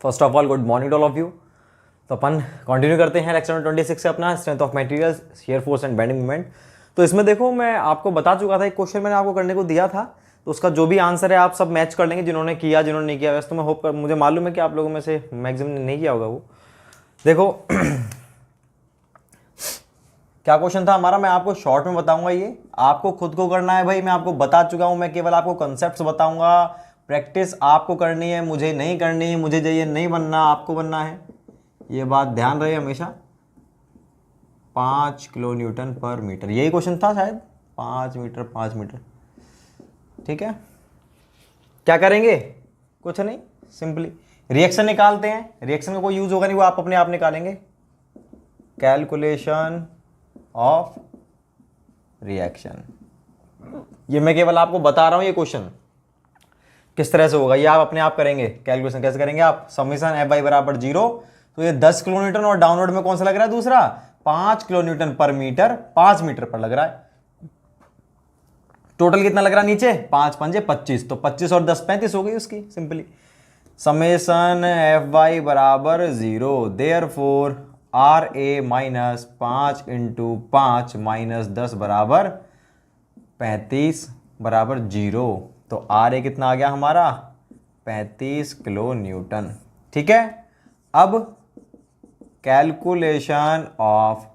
First of all good morning to all of you. तो अपन continue करते हैं लेक्चर नंबर 26 से अपना strength of materials, shear force and bending moment. तो इसमें देखो मैं आपको बता चुका था, एक क्वेश्चन मैंने आपको करने को दिया था, तो उसका जो भी आंसर है आप सब मैच कर लेंगे, जिन्होंने किया जिन्होंने नहीं किया। वैसे तो मैं होप कर, मुझे मालूम है कि आप लोगों में से मैक्सिमम ने नहीं किया होगा वो। देखो क्या क्वेश्चन था हमारा, मैं आपको शॉर्ट में बताऊंगा, ये आपको खुद को करना है भाई। मैं आपको बता चुका हूं, मैं केवल आपको कॉन्सेप्ट्स बताऊंगा, प्रैक्टिस आपको करनी है, मुझे नहीं करनी, मुझे ये नहीं बनना, आपको बनना है, ये बात ध्यान रहे हमेशा। 5 किलो न्यूटन पर मीटर, यही क्वेश्चन था शायद, 5 मीटर 5 मीटर, ठीक है। क्या करेंगे, कुछ नहीं, सिंपली रिएक्शन निकालते हैं। रिएक्शन का कोई यूज होगा नहीं, वो आप अपने आप निकालेंगे। कैलकुलेशन ऑफ रिएक्शन, ये मैं केवल आपको बता रहा हूं, ये क्वेश्चन किस तरह से होगा ये आप अपने आप करेंगे। कैलकुलेशन कैसे करेंगे आप, समीशन एफ बाई बराबर 0, तो ये 10 किलो न्यूटन और डाउनवर्ड में कौन सा लग रहा है दूसरा, 5 किलो न्यूटन पर मीटर, 5 मीटर पर लग रहा है। टोटल कितना लग रहा है नीचे, 5 पंजे 25, तो 25 और 10 35 हो गई उसकी सिंपली। समेशन एफ वाई बराबर 0, therefore R A minus 5 into 5 minus 10 बराबर 35 बराबर 0। तो आर ए कितना आ गया हमारा, 35 किलो न्यूटन, ठीक है। अब कैलकुलेशन ऑफ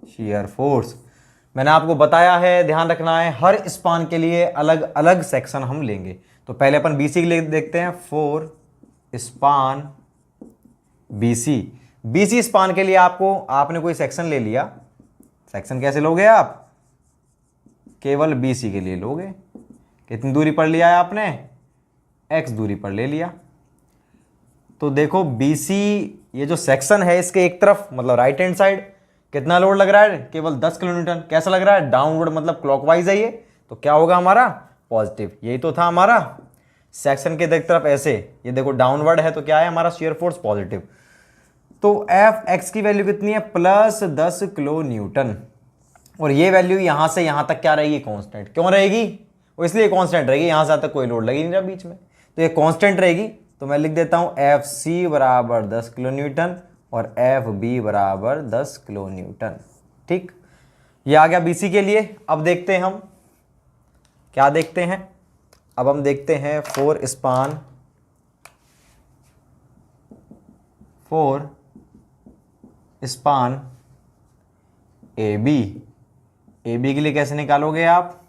शियर फोर्स, मैंने आपको बताया है, ध्यान रखना है, हर स्पान के लिए अलग अलग सेक्शन हम लेंगे। तो पहले अपन बीसी के लिए देखते हैं, 4 स्पान बीसी। बीसी स्पान के लिए आपने कोई सेक्शन ले लिया, सेक्शन कैसे लोगे आप, केवल बीसी के लिए लोगे। कितनी दूरी पर लिया है आपने, एक्स दूरी पर ले लिया। तो देखो बीसी ये जो सेक्शन है, इसके एक तरफ मतलब राइट हैंड साइड कितना लोड लग रहा है, केवल 10 किलो न्यूटन। कैसा लग रहा है, डाउनवर्ड मतलब क्लॉकवाइज है ये, तो क्या होगा हमारा, पॉजिटिव। यही तो था हमारा सेक्शन के एक तरफ ऐसे, ये देखो डाउनवर्ड है, तो क्या है हमारा शियर फोर्स पॉजिटिव। तो एफ एक्स की वैल्यू कितनी है, प्लस 10 किलो न्यूटन, और ये वैल्यू यहां से यहां तक क्या रहेगी, कांस्टेंट। क्यों रहेगी, वो इसलिए कांस्टेंट रहेगी, यहां से तक कोई लोड लगी नहीं रहा बीच में, तो ये कांस्टेंट रहेगी। तो मैं लिख देता हूं एफ सी बराबर 10 किलो न्यूटन और एफ बी बराबर 10 किलो न्यूटन, ठीक। ये आ गया बीसी के लिए। अब देखते हैं हम क्या देखते हैं, अब हम देखते हैं 4 स्पान ए बी के लिए कैसे निकालोगे आप,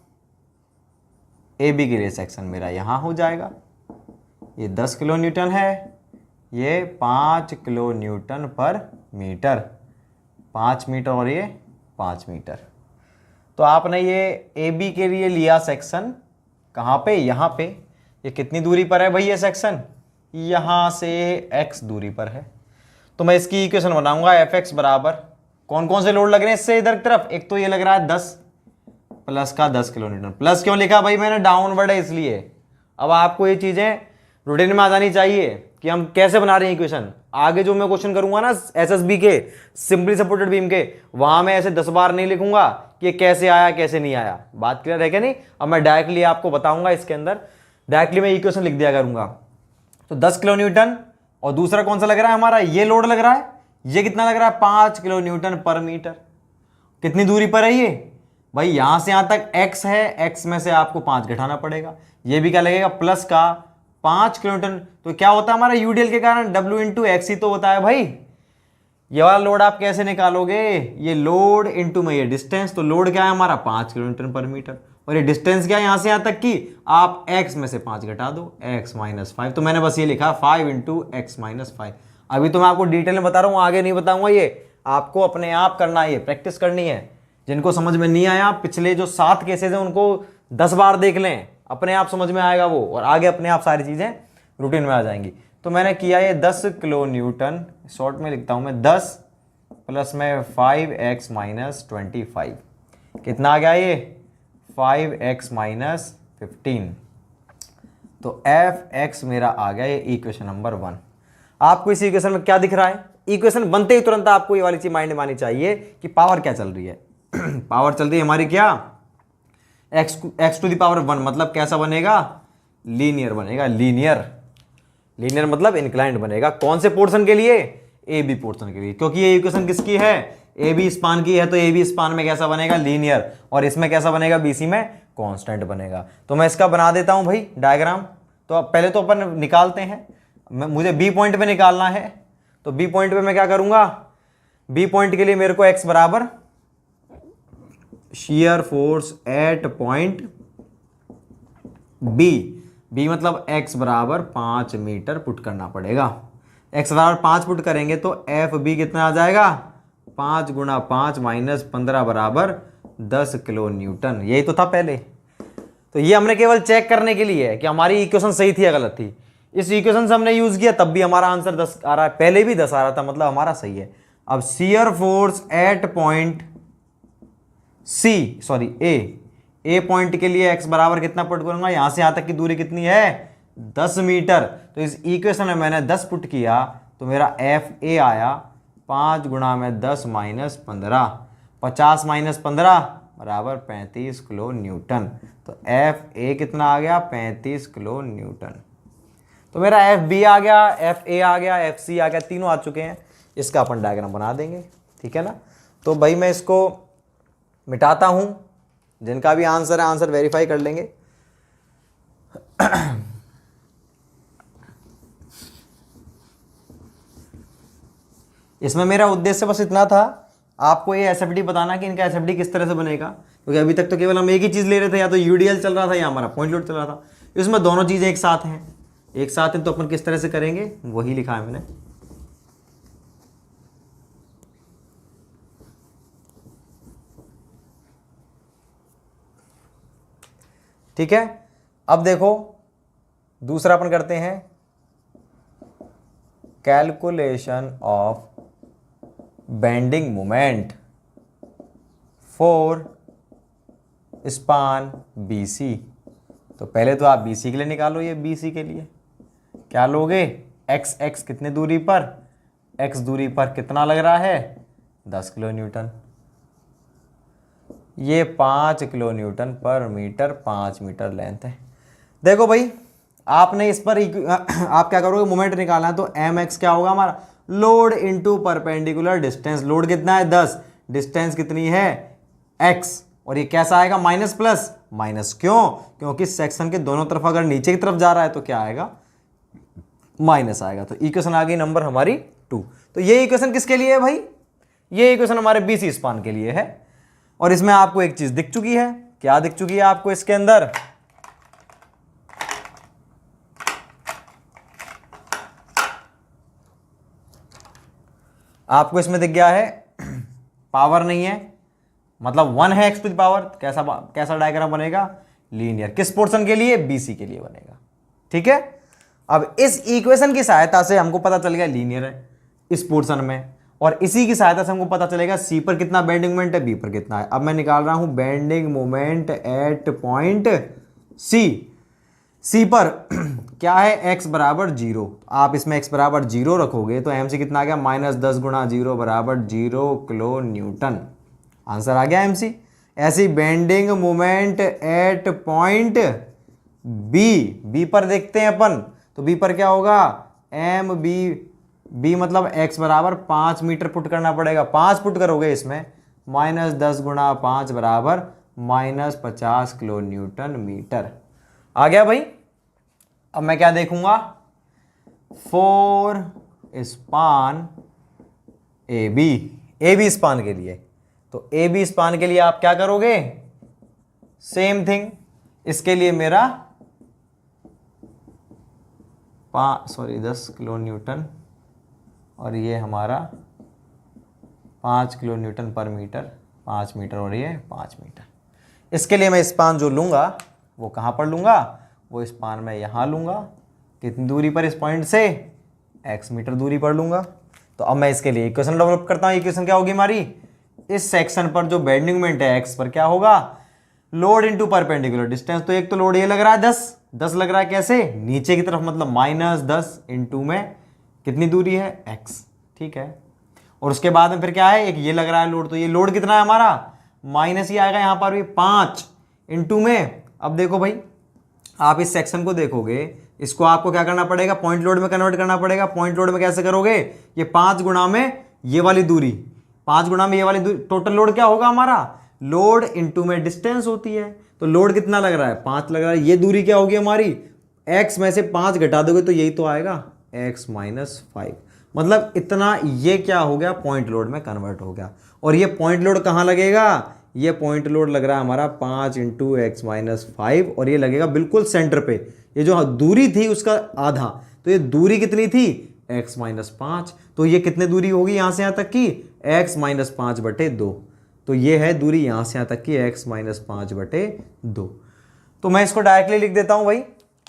ए बी के लिए सेक्शन मेरा यहां हो जाएगा, ये 10 किलो न्यूटन है, ये 5 किलो न्यूटन पर मीटर, 5 मीटर और ये 5 मीटर। तो आपने ये ए बी के लिए लिया सेक्शन, कहाँ पे, यहाँ पे। ये कितनी दूरी पर है भाई ये सेक्शन, यहाँ से x दूरी पर है। तो मैं इसकी इक्वेशन बनाऊंगा, एफ एक्स बराबर, कौन कौन से लोड लग रहे हैं इससे इधर की तरफ, एक तो ये लग रहा है 10 प्लस का 10 किलो न्यूटन। प्लस क्यों लिखा भाई मैंने, डाउनवर्ड है इसलिए। अब आपको ये चीजें रूटीन में आ जानी चाहिए कि हम कैसे बना रहे हैं इक्वेशन। आगे जो मैं क्वेश्चन करूंगा ना एसएसबी के, सिंपली सपोर्टेड बीम के, वहां मैं ऐसे 10 बार नहीं लिखूंगा कि ये कैसे आया कैसे नहीं आया। बात क्लियर है क्या नहीं। अब मैं डायरेक्टली आपको बताऊंगा, इसके अंदर डायरेक्टली मैं इक्वेशन लिख दिया करूंगा। तो 10 किलो न्यूटन, और दूसरा कौन सा लग रहा है हमारा, ये लोड लग रहा है, ये कितना लग रहा है, 5 किलो न्यूटन पर मीटर। कितनी दूरी पर है ये भाई, यहां से यहां तक x है, x में से आपको 5 घटाना पड़ेगा। ये भी क्या लगेगा, प्लस का 5 किलो न्यूटन। तो क्या होता है हमारा यूडीएल के कारण W इंटू एक्स ही तो होता है भाई। ये वाला लोड आप कैसे निकालोगे, ये लोड इंटू में ये डिस्टेंस, तो लोड क्या है हमारा 5 किलो न्यूटन पर मीटर, और ये डिस्टेंस क्या है यहां से यहां तक की, आप x में से 5 घटा दो, x माइनस 5। तो मैंने बस ये लिखा 5 इंटू एक्स माइनस 5। अभी तो मैं आपको डिटेल में बता रहा हूं, आगे नहीं बताऊंगा, ये आपको अपने आप करना है, ये प्रैक्टिस करनी है। जिनको समझ में नहीं आया, पिछले जो 7 केसेस हैं उनको 10 बार देख लें, अपने आप समझ में आएगा वो, और आगे अपने आप सारी चीजें रूटीन में आ जाएंगी। तो मैंने किया ये 10 किलो न्यूटन, शॉर्ट में लिखता हूं मैं 10 प्लस में 5x माइनस 25, कितना आ गया ये 5x माइनस 15। तो एफ एक्स मेरा आ गया, ये इक्वेशन नंबर 1। आपको इस इक्वेशन में क्या दिख रहा है, इक्वेशन बनते ही तुरंत आपको ये वाली चीज माइंड में आनी चाहिए कि पावर क्या चल रही है। पावर चल रही है हमारी क्या, x टू द पावर 1, मतलब कैसा बनेगा, लीनियर बनेगा, लीनियर लीनियर मतलब इंक्लाइंड बनेगा। कौन से पोर्शन के लिए? ए बी पोर्शन के लिए, क्योंकि ये इक्वेशन किसकी है? ए बी स्पान की है, तो ए बी स्पान में कैसा बनेगा? लीनियर। और इसमें कैसा बनेगा? बीसी में कांस्टेंट बनेगा। तो मैं इसका बना देता हूं भाई डायग्राम। तो अब पहले तो अपन निकालते हैं, मुझे बी पॉइंट पे निकालना है। तो बी पॉइंट पे मैं क्या करूंगा? बी पॉइंट के लिए मेरे को एक्स बराबर shear force at point B, B मतलब एक्स बराबर 5 मीटर पुट करना पड़ेगा। एक्स बराबर 5 पुट करेंगे तो एफ बी कितना आ जाएगा? 5 गुणा 5 माइनस 15 बराबर 10 किलो न्यूटन। यही तो था पहले। तो ये हमने केवल चेक करने के लिए है कि हमारी इक्वेशन सही थी या गलत थी। इस इक्वेशन से हमने यूज किया, तब भी हमारा आंसर 10 आ रहा है, पहले भी 10 आ रहा था, मतलब हमारा सही है। अब shear force at point C, sorry A point के लिए एक्स बराबर कितना पुट करूंगा? यहां से यहां तक की दूरी कितनी है? 10 मीटर। तो इस इक्वेशन में मैंने 10 पुट किया तो मेरा एफ ए आया 5 गुणा में 10 माइनस 15, 50 माइनस 15 बराबर 35 किलो न्यूटन। तो एफ ए कितना आ गया? 35 किलो न्यूटन। तो मेरा एफ बी आ गया, एफ ए आ गया, एफ सी आ गया, तीनों आ चुके हैं। इसका अपन डायग्राम बना देंगे, ठीक है ना। तो भाई मैं इसको मिटाता हूं, जिनका भी आंसर है आंसर वेरीफाई कर लेंगे। इसमें मेरा उद्देश्य बस इतना था, आपको ये एसएफडी बताना कि इनका एसएफडी किस तरह से बनेगा, क्योंकि अभी तक तो केवल हम एक ही चीज़ ले रहे थे, या तो यूडीएल चल रहा था या हमारा पॉइंट लोड चल रहा था। इसमें दोनों चीज़ें एक साथ हैं, तो अपन किस तरह से करेंगे वही लिखा है मैंने। ठीक है, अब देखो दूसरा अपन करते हैं, calculation of bending moment for span BC. तो पहले तो आप बीसी के लिए निकालो, ये बीसी के लिए क्या लोगे? एक्स एक्स कितने दूरी पर? एक्स दूरी पर कितना लग रहा है? 10 किलो न्यूटन। ये 5 किलो न्यूटन पर मीटर, 5 मीटर लेंथ है। देखो भाई, आपने इस पर आप क्या करोगे? मोमेंट निकालना है, तो एम एक्स क्या होगा हमारा? Load into perpendicular distance. Load कितना है? 10, डिस्टेंस कितनी है? एक्स। और ये कैसा आएगा? Minus plus minus. क्यों? क्योंकि सेक्शन के दोनों तरफ अगर नीचे की तरफ जा रहा है तो क्या आएगा? माइनस आएगा। तो इक्वेशन आ गई नंबर हमारी 2। तो ये इक्वेशन किसके लिए है भाई? ये इक्वेशन हमारे बीसी स्पान के लिए है। और इसमें आपको एक चीज दिख चुकी है। क्या दिख चुकी है आपको इसके अंदर? आपको इसमें दिख गया है पावर नहीं है, मतलब 1 है एक्स टू द पावर। कैसा डायग्राम बनेगा? लीनियर। किस पोर्शन के लिए? बीसी के लिए बनेगा। ठीक है, अब इस इक्वेशन की सहायता से हमको पता चल गया लीनियर है इस पोर्शन में, और इसी की सहायता से हमको पता चलेगा सी पर कितना बेंडिंग मोमेंट है, बी पर कितना है। अब मैं निकाल रहा हूं bending moment at point C. C पर क्या है? x बराबर 0। आप इसमें x बराबर 0 रखोगे तो एम सी कितना आ गया? माइनस 10 गुणा 0 बराबर 0 किलो न्यूटन। आंसर आ गया एम सी। ऐसी bending moment at point B पर देखते हैं अपन। तो बी पर क्या होगा? एम बी मतलब x बराबर 5 मीटर पुट करना पड़ेगा। 5 पुट करोगे इसमें, माइनस 10 गुणा 5 बराबर माइनस 50 किलो न्यूटन मीटर। आ गया भाई। अब मैं क्या देखूंगा? For span A B span के लिए। तो ए बी स्पान के लिए आप क्या करोगे? Same thing. इसके लिए मेरा 10 किलो न्यूटन, और ये हमारा 5 किलो न्यूटन पर मीटर, 5 मीटर, और ये 5 मीटर। इसके लिए मैं स्पान जो लूंगा वो कहाँ पर लूंगा? वो स्पान में यहाँ लूंगा। कितनी दूरी पर? इस पॉइंट से x मीटर दूरी पर लूंगा। तो अब मैं इसके लिए इक्वेशन डेवलप करता हूँ। इक्वेशन क्या होगी हमारी? इस सेक्शन पर जो बेंडिंग मोमेंट है x पर क्या होगा? Load into perpendicular distance. तो एक तो लोड ये लग रहा है 10 लग रहा है कैसे? नीचे की तरफ, मतलब माइनस 10 इंटू में कितनी दूरी है? x। ठीक है, और उसके बाद में फिर क्या है? एक ये लग रहा है लोड। तो ये लोड कितना है हमारा? माइनस ही आएगा यहां पर भी 5 इंटू में। अब देखो भाई, आप इस सेक्शन को देखोगे, इसको आपको क्या करना पड़ेगा, पॉइंट लोड में कन्वर्ट करना पड़ेगा। पॉइंट लोड में कैसे करोगे, ये 5 गुणा में ये वाली दूरी, 5 गुणा में ये वाली दूरी, टोटल लोड क्या होगा हमारा, लोड इनटू में डिस्टेंस होती है। तो लोड कितना लग रहा है, 5 लग रहा है। ये दूरी क्या होगी हमारी, x में से 5 घटा दोगे तो यही तो आएगा x माइनस 5, मतलब इतना। ये क्या हो गया, पॉइंट लोड में कन्वर्ट हो गया। और ये पॉइंट लोड कहाँ लगेगा, ये पॉइंट लोड लग रहा है हमारा 5 इंटू एक्स माइनस 5, और ये लगेगा बिल्कुल सेंटर पे। ये जो दूरी थी उसका आधा, तो ये दूरी कितनी थी, x माइनस 5। तो ये कितनी दूरी होगी यहाँ से यहाँ तक की, x माइनस 5 बटे 2। तो ये है दूरी यहाँ से यहाँ तक की x माइनस 5 बटे 2। तो मैं इसको डायरेक्टली लिख देता हूँ भाई,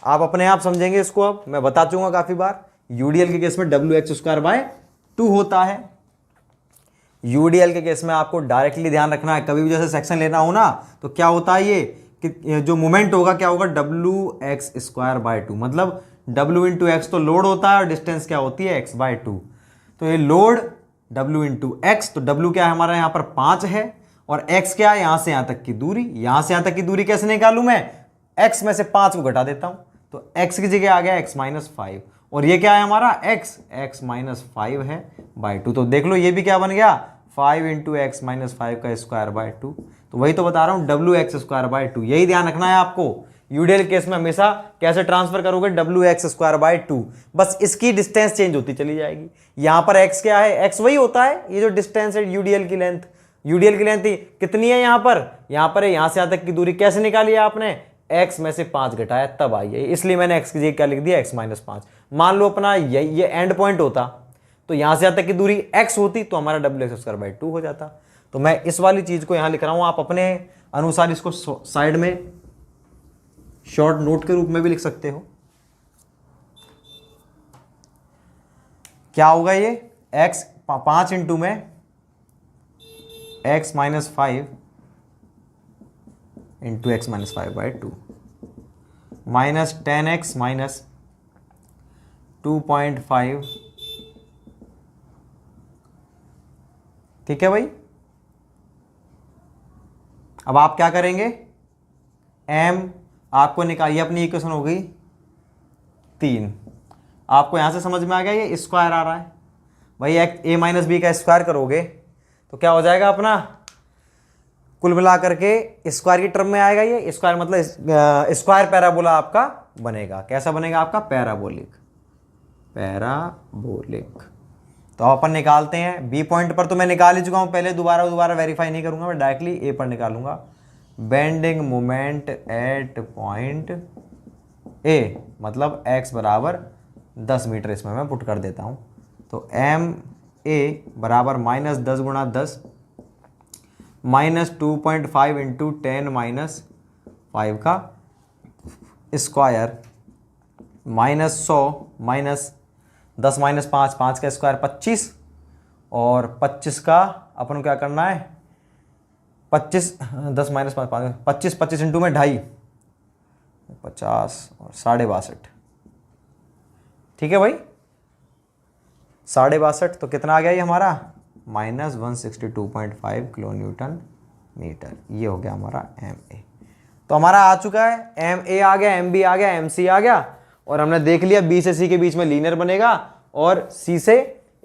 आप अपने आप समझेंगे इसको। अब मैं बता चुका काफी बार, यूडीएल के केस में WH²/2 होता है। यूडीएल के केस में आपको डायरेक्टली ध्यान रखना है, कभी भी जैसे सेक्शन लेना हो ना, तो क्या होता है ये कि जो मोमेंट होगा क्या होगा, WX²/2, मतलब W इंटू एक्स तो लोड होता है और डिस्टेंस क्या होती है, x/2। तो ये लोड W इंटू एक्स, तो W क्या है हमारा यहाँ पर 5 है, और x क्या है, यहाँ से यहाँ तक की दूरी। यहाँ से यहाँ तक की दूरी कैसे निकालूं मैं, x में से 5 को घटा देता हूं, तो x की जगह आ गया x माइनस 5, और ये क्या है हमारा x माइनस 5 है बाई 2। तो देख लो ये भी क्या बन गया, 5 इंटू एक्स माइनस 5 का स्क्वायर/2। तो वही तो बता रहा हूँ, WX²/2। यही ध्यान रखना है आपको, यूडीएल केस में हमेशा कैसे ट्रांसफर करोगे, WX²/2, बस इसकी डिस्टेंस चेंज होती चली जाएगी। यहां पर x क्या है, x वही होता है, ये जो डिस्टेंस है यूडीएल की लेंथ, यूडीएल की लेंथ कितनी है यहाँ पर है, यहां से यहां तक की दूरी कैसे निकाली है आपने, x में से 5 घटाया तब आई है, इसलिए मैंने x की जगह क्या लिख दिया, x माइनस 5। मान लो अपना ये एंड पॉइंट होता, तो यहां से यहां तक की दूरी x होती, तो हमारा WX²/2 हो जाता। तो मैं इस वाली चीज को यहां लिख रहा हूं, आप अपने अनुसार इसको साइड में शॉर्ट नोट के रूप में भी लिख सकते हो। क्या होगा ये, x 5 इंटू में x minus 5 into x minus 5/2 minus 10x minus 2.5। ठीक है भाई। अब आप क्या करेंगे, m आपको निकालिए, अपनी इक्वेशन हो गई 3। आपको यहां से समझ में आ गया, ये स्क्वायर आ रहा है भाई, a माइनस बी का स्क्वायर करोगे तो क्या हो जाएगा अपना, कुल मिला करके स्क्वायर की टर्म में आएगा। ये स्क्वायर मतलब स्क्वायर पैराबोला आपका बनेगा। कैसा बनेगा आपका, पैराबोलिक। तो अपन निकालते हैं बी पॉइंट पर, तो मैं निकाल ही चुका हूं पहले, दोबारा वेरीफाई नहीं करूंगा, मैं डायरेक्टली ए पर निकालूंगा। Bending moment at point A, मतलब x बराबर 10 मीटर, इसमें मैं पुट कर देता हूं। तो एम ए बराबर माइनस 10 गुणा 10 माइनस 2.5 इंटू 10 माइनस 5 का स्क्वायर माइनस 100 माइनस 10 माइनस 5, 5 का स्क्वायर 25, और 25 का अपन को क्या करना है, 25 10 माइनस 5 25, 25 इंटू में 2.5 50 और 62.5। ठीक है भाई, 62.5। तो कितना आ गया ये हमारा, माइनस 162.5 किलो न्यूटन मीटर। ये हो गया हमारा एम ए। तो हमारा आ चुका है, एम ए आ गया, एम बी आ गया, एम सी आ गया, और हमने देख लिया बी से सी के बीच में लीनियर बनेगा, और सी से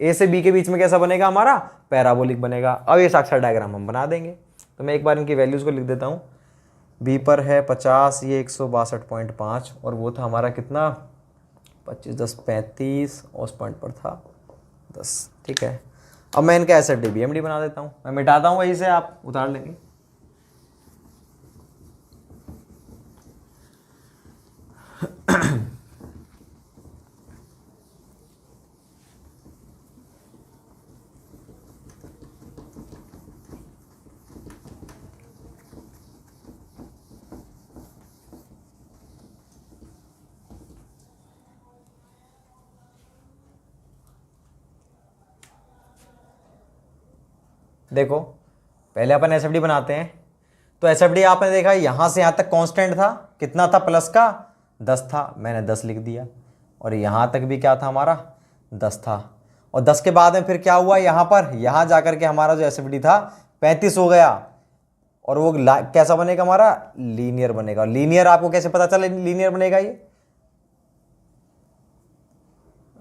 ए से बी के बीच में कैसा बनेगा हमारा, पैराबोलिक बनेगा। अब ये साक्षात डायग्राम हम बना देंगे। तो मैं एक बार इनकी वैल्यूज को लिख देता हूँ। बी पर है 50, ये 162.5, और वो था हमारा कितना, 25 10 35, और उस पॉइंट पर था 10। ठीक है, अब मैं इनका SFD BMD बना देता हूँ। मैं मिटाता हूँ वहीं से, आप उतार लेंगे। देखो पहले अपन SFD बनाते हैं। तो SFD आपने देखा यहां से यहां तक कांस्टेंट था, कितना था, प्लस का 10 था, मैंने 10 लिख दिया, और यहां तक भी क्या था हमारा, 10 था। और 10 के बाद में फिर क्या हुआ, यहां पर यहां जाकर के हमारा जो SFD था 35 हो गया, और वो कैसा बनेगा हमारा, लीनियर बनेगा। लीनियर आपको कैसे पता चला लीनियर बनेगा, ये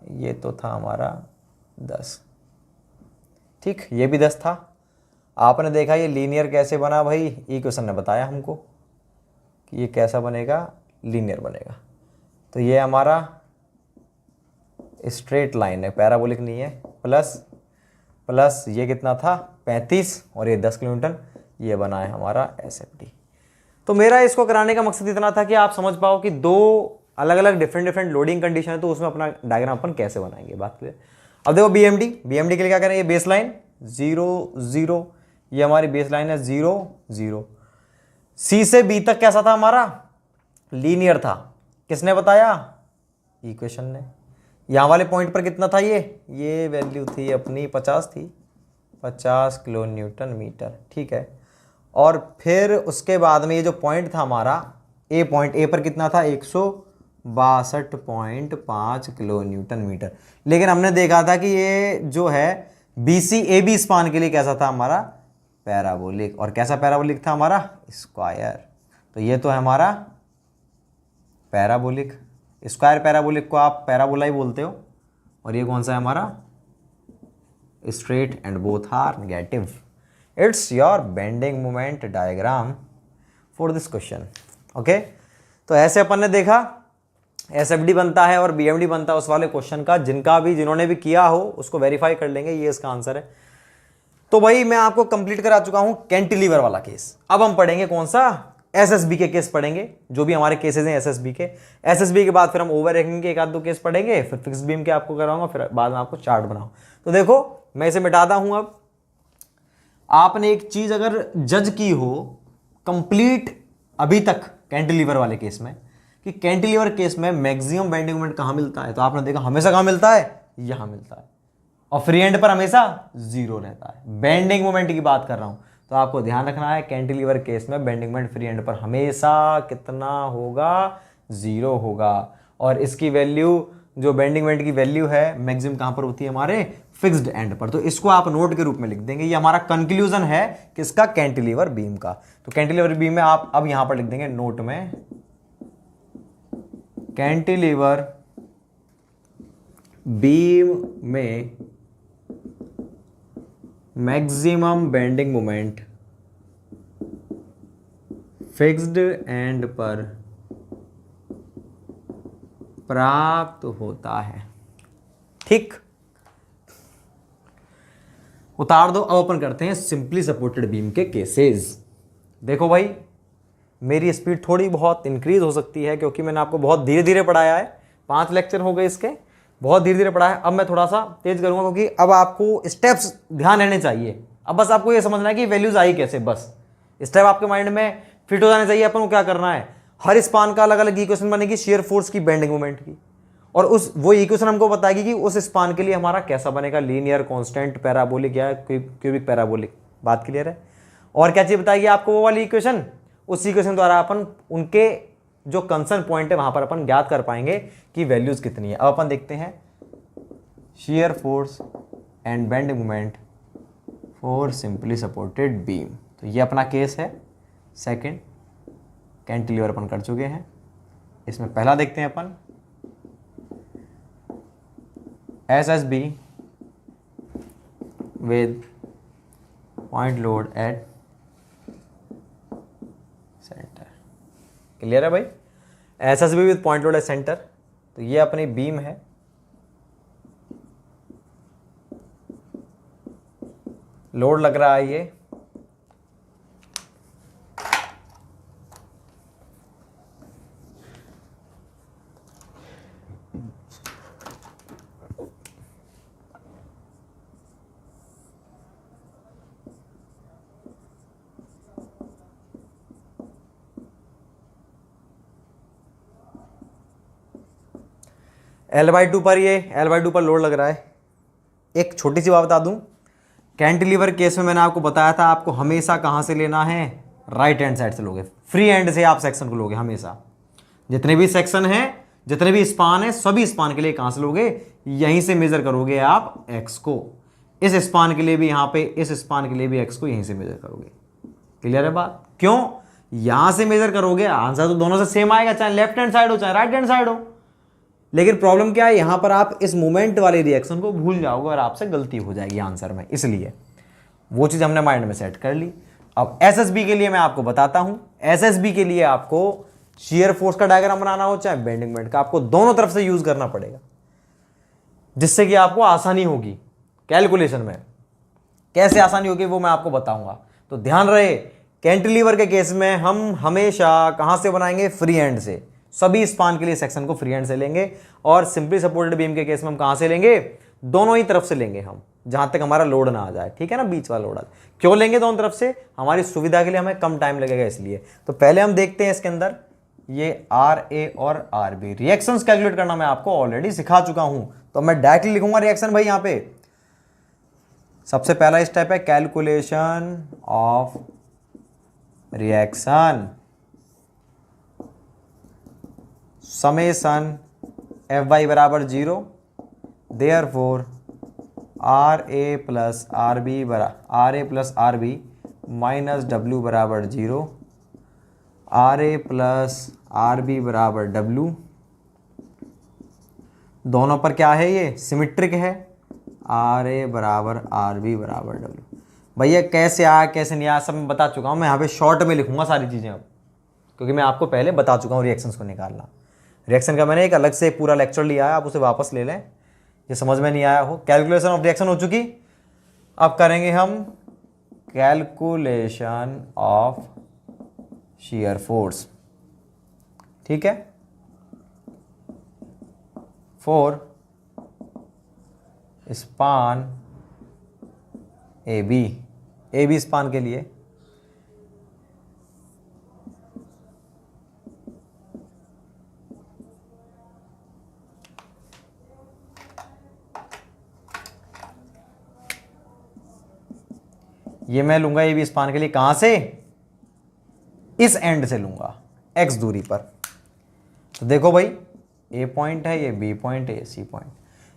ये तो था हमारा 10, ठीक, ये भी 10 था। आपने देखा ये लीनियर कैसे बना भाई, इक्वेशन ने बताया हमको कि ये कैसा बनेगा, लीनियर बनेगा। तो ये हमारा स्ट्रेट लाइन है, पैराबोलिक नहीं है। प्लस प्लस ये कितना था 35 और ये 10 किलोमीटर, ये बना है हमारा SFD। तो मेरा इसको कराने का मकसद इतना था कि आप समझ पाओ कि दो अलग अलग डिफरेंट लोडिंग कंडीशन है, तो उसमें अपना डायग्राम अपन कैसे बनाएंगे, बात क्लियर। अब देखो BMD के लिए क्या करें, ये बेस लाइन 0 0, ये हमारी बेस लाइन है 0 0। C से B तक कैसा था हमारा, लीनियर था। किसने बताया, इक्वेशन ने। यहाँ वाले पॉइंट पर कितना था, ये वैल्यू थी अपनी 50 थी, 50 किलो न्यूटन मीटर, ठीक है। और फिर उसके बाद में ये जो पॉइंट था हमारा ए पॉइंट, ए पर कितना था 162.5 किलो न्यूटन मीटर। लेकिन हमने देखा था कि ये जो है BCAB स्पान के लिए कैसा था हमारा, पैराबोलिक। और कैसा पैराबोलिक था हमारा, स्क्वायर। तो ये तो है हमारा पैराबोलिक, स्क्वायर पैराबोलिक को आप पैराबोला ही बोलते हो। और ये कौन सा है हमारा, straight end both are negative. It's your bending moment diagram for this question. Okay, तो ऐसे अपन ने देखा SFD बनता है और BMD बनता है उस वाले क्वेश्चन का। जिन्होंने भी किया हो उसको वेरीफाई कर लेंगे, ये इसका आंसर है। तो भाई मैं आपको कंप्लीट करा चुका हूं कैंटिलीवर वाला केस। अब हम पढ़ेंगे कौन सा, SSB के केस पढ़ेंगे, जो भी हमारे केसेस हैं SSB के। SSB के बाद फिर हम ओवर हैंगिंग के एक आध दो केस पढ़ेंगे, फिर फिक्स बीम के आपको कराऊंगा, फिर बाद में आपको चार्ट बनाओ। तो देखो मैं इसे मिटाता हूं। अब आपने एक चीज अगर जज की हो कंप्लीट अभी तक कैंटिलीवर वाले केस में, कि कैंटिलीवर केस में मैक्सिमम बेंडिंग मोमेंट कहां मिलता है, तो आपने देखा हमेशा कहां मिलता है, यहां मिलता है। और फ्री एंड पर हमेशा 0 रहता है। बेंडिंग मोमेंट की बात कर रहा हूं, तो आपको ध्यान रखना है कैंटिलीवर केस में बेंडिंग मोमेंट फ्री एंड पर हमेशा कितना होगा, 0 होगा। और इसकी वैल्यू, जो बेंडिंग मोमेंट की वैल्यू है, मैक्सिमम कहां पर होती है, हमारे फिक्स्ड एंड पर। तो इसको आप नोट के रूप में लिख देंगे। ये हमारा कंक्लूजन है किसका, कैंटिलीवर बीम का। तो कैंटिलीवर बीम में आप अब यहां पर लिख देंगे नोट में, कैंटिलीवर बीम में maximum bending moment fixed and पर प्राप्त होता है, ठीक। उतार दो। अब अपन करते हैं सिंपली सपोर्टेड बीम के केसेस। देखो भाई मेरी स्पीड थोड़ी बहुत इंक्रीज हो सकती है, क्योंकि मैंने आपको बहुत धीरे धीरे पढ़ाया है, 5 लेक्चर हो गए इसके, बहुत धीरे धीरे पढ़ा है। अब मैं थोड़ा सा तेज करूंगा, क्योंकि अब आपको स्टेप्स ध्यान रहने चाहिए। अब बस आपको ये समझना है कि वैल्यूज आई कैसे, बस स्टेप आपके माइंड में फिट हो जाने चाहिए। अपन को क्या करना है, हर स्पान का अलग अलग इक्वेशन बनेगी, शेयर फोर्स की, बेंडिंग मोमेंट की, और वो इक्वेशन हमको बताएगी कि उस स्पान के लिए हमारा कैसा बनेगा, लीनियर, कांस्टेंट, पैराबोलिक या क्यूबिक पैराबोलिक। बात क्लियर है। और क्या चीज बताएगी आपको वो वाली इक्वेशन, उस इक्वेशन द्वारा अपन उनके जो कंसर्न पॉइंट है वहां पर अपन ज्ञात कर पाएंगे कि वैल्यूज कितनी है। अब अपन देखते हैं shear force and bending moment for simply supported beam. तो ये अपना केस है सेकंड, कैंटिलीवर अपन कर चुके हैं। इसमें पहला देखते हैं अपन SSB with point load at centre. Clear है भाई, SSB with point load at centre. तो ये अपनी बीम है, लोड लग रहा है ये L/2 पर, ये L/2 पर लोड लग रहा है। एक छोटी सी बात बता दूं, कैंटिलीवर केस में मैंने आपको बताया था आपको हमेशा कहां से लेना है, राइट हैंड साइड से लोगे, फ्री हैंड से आप सेक्शन को लोगे हमेशा। जितने भी सेक्शन हैं, जितने भी स्पान है, सभी स्पान के लिए कहां से लोगे, यहीं से मेजर करोगे आप एक्स को। इस स्पान के लिए भी यहां पे, इस स्पान के लिए भी एक्स को यहीं से मेजर करोगे। क्लियर है बात, क्यों यहां से मेजर करोगे, आंसर तो दोनों से सेम आएगा, चाहे लेफ्ट हैंड साइड हो चाहे राइट हैंड साइड हो। लेकिन प्रॉब्लम क्या है, यहां पर आप इस मोमेंट वाले रिएक्शन को भूल जाओगे और आपसे गलती हो जाएगी आंसर में, इसलिए वो चीज़ हमने माइंड में सेट कर ली। अब एसएसबी के लिए मैं आपको बताता हूं। एसएसबी के लिए आपको शियर फोर्स का डायग्राम बनाना हो चाहे बेंडिंग मोमेंट का, आपको दोनों तरफ से यूज करना पड़ेगा, जिससे कि आपको आसानी होगी कैलकुलेशन में। कैसे आसानी होगी वो मैं आपको बताऊंगा। तो ध्यान रहे, कैंटिलीवर के केस में हम हमेशा कहां से बनाएंगे, फ्री एंड से। सभी स्पान के लिए सेक्शन को फ्री एंड से लेंगे, और सिंपली सपोर्टेड बीम के केस में हम कहां से लेंगे, दोनों ही तरफ से लेंगे हम, जहां तक हमारा लोड ना आ जाए, ठीक है ना, बीच वाला लोड आ जाए। क्यों लेंगे दोनों तरफ से, हमारी सुविधा के लिए, हमें कम टाइम लगेगा इसलिए। तो पहले हम देखते हैं इसके अंदर ये आर ए और आर बी रिएक्शंस कैलकुलेट करना मैं आपको ऑलरेडी सिखा चुका हूं, तो मैं डायरेक्टली लिखूंगा रिएक्शन भाई। यहां पे सबसे पहला स्टेप है calculation of reaction, summation F Y बराबर 0, therefore R A plus R B minus W बराबर 0, R A plus R B बराबर डब्ल्यू। दोनों पर क्या है, ये सिमिट्रिक है, आर ए बराबर आर बी बराबर डब्ल्यू। भैया कैसे आया कैसे नहीं आया सब मैं बता चुका हूँ, मैं यहाँ पे शॉर्ट में लिखूंगा सारी चीज़ें अब, क्योंकि मैं आपको पहले बता चुका हूँ रिएक्शंस को निकालना। रिएक्शन का मैंने एक अलग से पूरा लेक्चर लिया है, आप उसे वापस ले लें, ये समझ में नहीं आया हो। कैलकुलेशन ऑफ रिएक्शन हो चुकी, अब करेंगे हम कैलकुलेशन ऑफ शियर फोर्स, ठीक है, for span A B span के लिए ये मैं लूंगा ए बी स्पान के लिए, कहां से, इस एंड से लूंगा एक्स दूरी पर। तो देखो भाई, ए पॉइंट है, ये बी पॉइंट है, ये सी पॉइंट।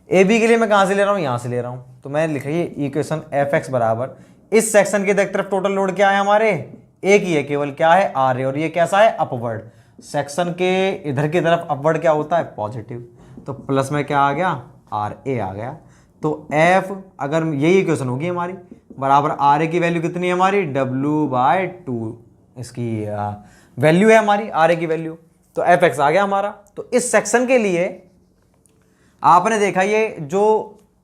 ए बी के लिए मैं कहां से ले रहा हूं, यहां से ले रहा हूं, तो मैं लिख रही इक्वेशन एफ एक्स बराबर, इस सेक्शन की तरफ टोटल लोड क्या है हमारे, एक ही है केवल, क्या है, आर ए, और ये कैसा है, अपवर्ड। सेक्शन के इधर की तरफ अपवर्ड क्या होता है, पॉजिटिव, तो प्लस में क्या आ गया, आर ए आ गया। तो एफ, अगर यही इक्वेशन होगी हमारी, बराबर आर ए की वैल्यू कितनी है हमारी, W/2 इसकी वैल्यू है हमारी, आर ए की वैल्यू, तो एफ एक्स आ गया हमारा। तो इस सेक्शन के लिए आपने देखा ये जो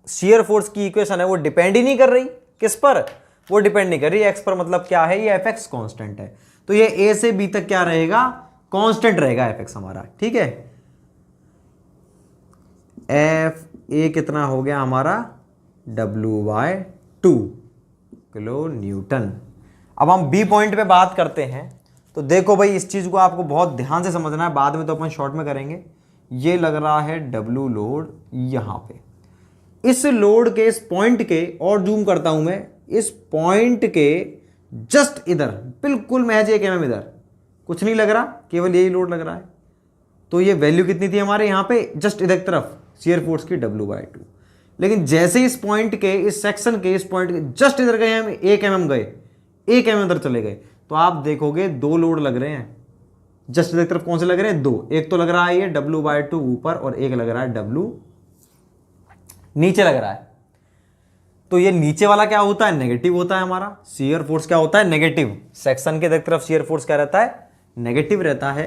शियर फोर्स की इक्वेशन है वो डिपेंड ही नहीं कर रही, किस पर, वो डिपेंड नहीं कर रही एक्स पर, मतलब क्या है, ये एफ एक्स कॉन्स्टेंट है। तो ये ए से बी तक क्या रहेगा, कांस्टेंट रहेगा एफ एक्स हमारा, ठीक है। एफ ए कितना हो गया हमारा, W/2 किलो न्यूटन। अब हम बी पॉइंट पे बात करते हैं, तो देखो भाई इस चीज को आपको बहुत ध्यान से समझना है, बाद में तो अपन शॉर्ट में करेंगे। ये लग रहा है W लोड यहां पे, इस लोड के इस पॉइंट के, और जूम करता हूं मैं, इस पॉइंट के जस्ट इधर, बिल्कुल महज 1 mm इधर, कुछ नहीं लग रहा, केवल यही लोड लग रहा है। तो ये वैल्यू कितनी थी हमारे यहाँ पे, जस्ट इधर की तरफ शियर फोर्स की, W/2। लेकिन जैसे इस पॉइंट के, इस सेक्शन के इस पॉइंट के जस्ट इधर गए हम, 1 mm गए, 1 mm इधर चले गए, तो आप देखोगे 2 लोड लग रहे हैं जस्ट इधर की तरफ। कौन से लग रहे हैं, 2। एक तो लग रहा है ये W/2 ऊपर, और एक लग रहा है W नीचे लग रहा है। तो ये नीचे वाला क्या होता है, नेगेटिव होता है हमारा, शियर फोर्स क्या होता है, नेगेटिव। सेक्शन के तरफ शियर फोर्स क्या रहता है, नेगेटिव रहता है।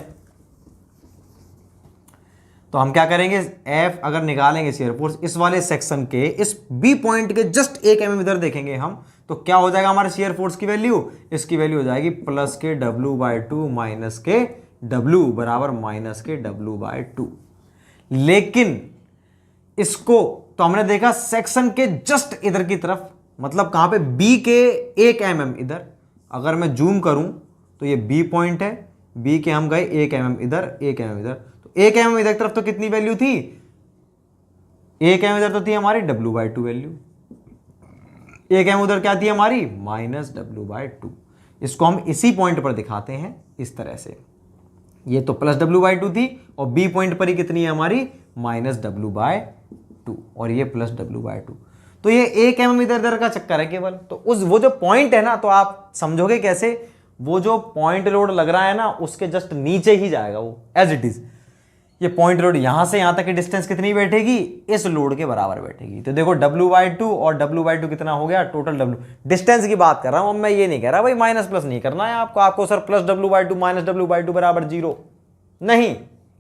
तो हम क्या करेंगे, एफ अगर निकालेंगे शियर फोर्स इस वाले सेक्शन के, इस बी पॉइंट के जस्ट 1 mm इधर देखेंगे हम, तो क्या हो जाएगा हमारे शियर फोर्स की वैल्यू, इसकी वैल्यू हो जाएगी प्लस के W/2 माइनस के W बराबर माइनस के W/2। लेकिन इसको तो हमने देखा सेक्शन के जस्ट इधर की तरफ, मतलब कहां पे, बी के 1 mm इधर। अगर मैं जूम करूं तो ये बी पॉइंट है, बी के हम गए 1 mm इधर, 1 mm इधर, तो 1 mm इधर की तरफ तो कितनी वैल्यू थी, 1 mm इधर तो थी हमारी W/2 वैल्यू, 1 mm उधर क्या थी हमारी, माइनस W/2। इसको हम इसी पॉइंट पर दिखाते हैं इस तरह से, ये तो प्लस W/2 थी, और बी पॉइंट पर ही कितनी है हमारी, माइनस W/2, और ये प्लस W/2। तो ये 1 mm इधर इधर का चक्कर है केवल। तो उस वो जो पॉइंट है ना, तो आप समझोगे कैसे, वो जो पॉइंट लोड लग रहा है ना, उसके जस्ट नीचे ही जाएगा वो, एज इट इज। ये पॉइंट लोड यहां से यहां तक की डिस्टेंस कितनी बैठेगी, इस लोड के बराबर बैठेगी। तो देखो W/2 और W/2 कितना हो गया, टोटल W, डिस्टेंस की बात कर रहा हूं, अब मैं ये नहीं कह रहा भाई माइनस प्लस नहीं करना है आपको sir plus W/2 minus W/2 बराबर 0 नहीं।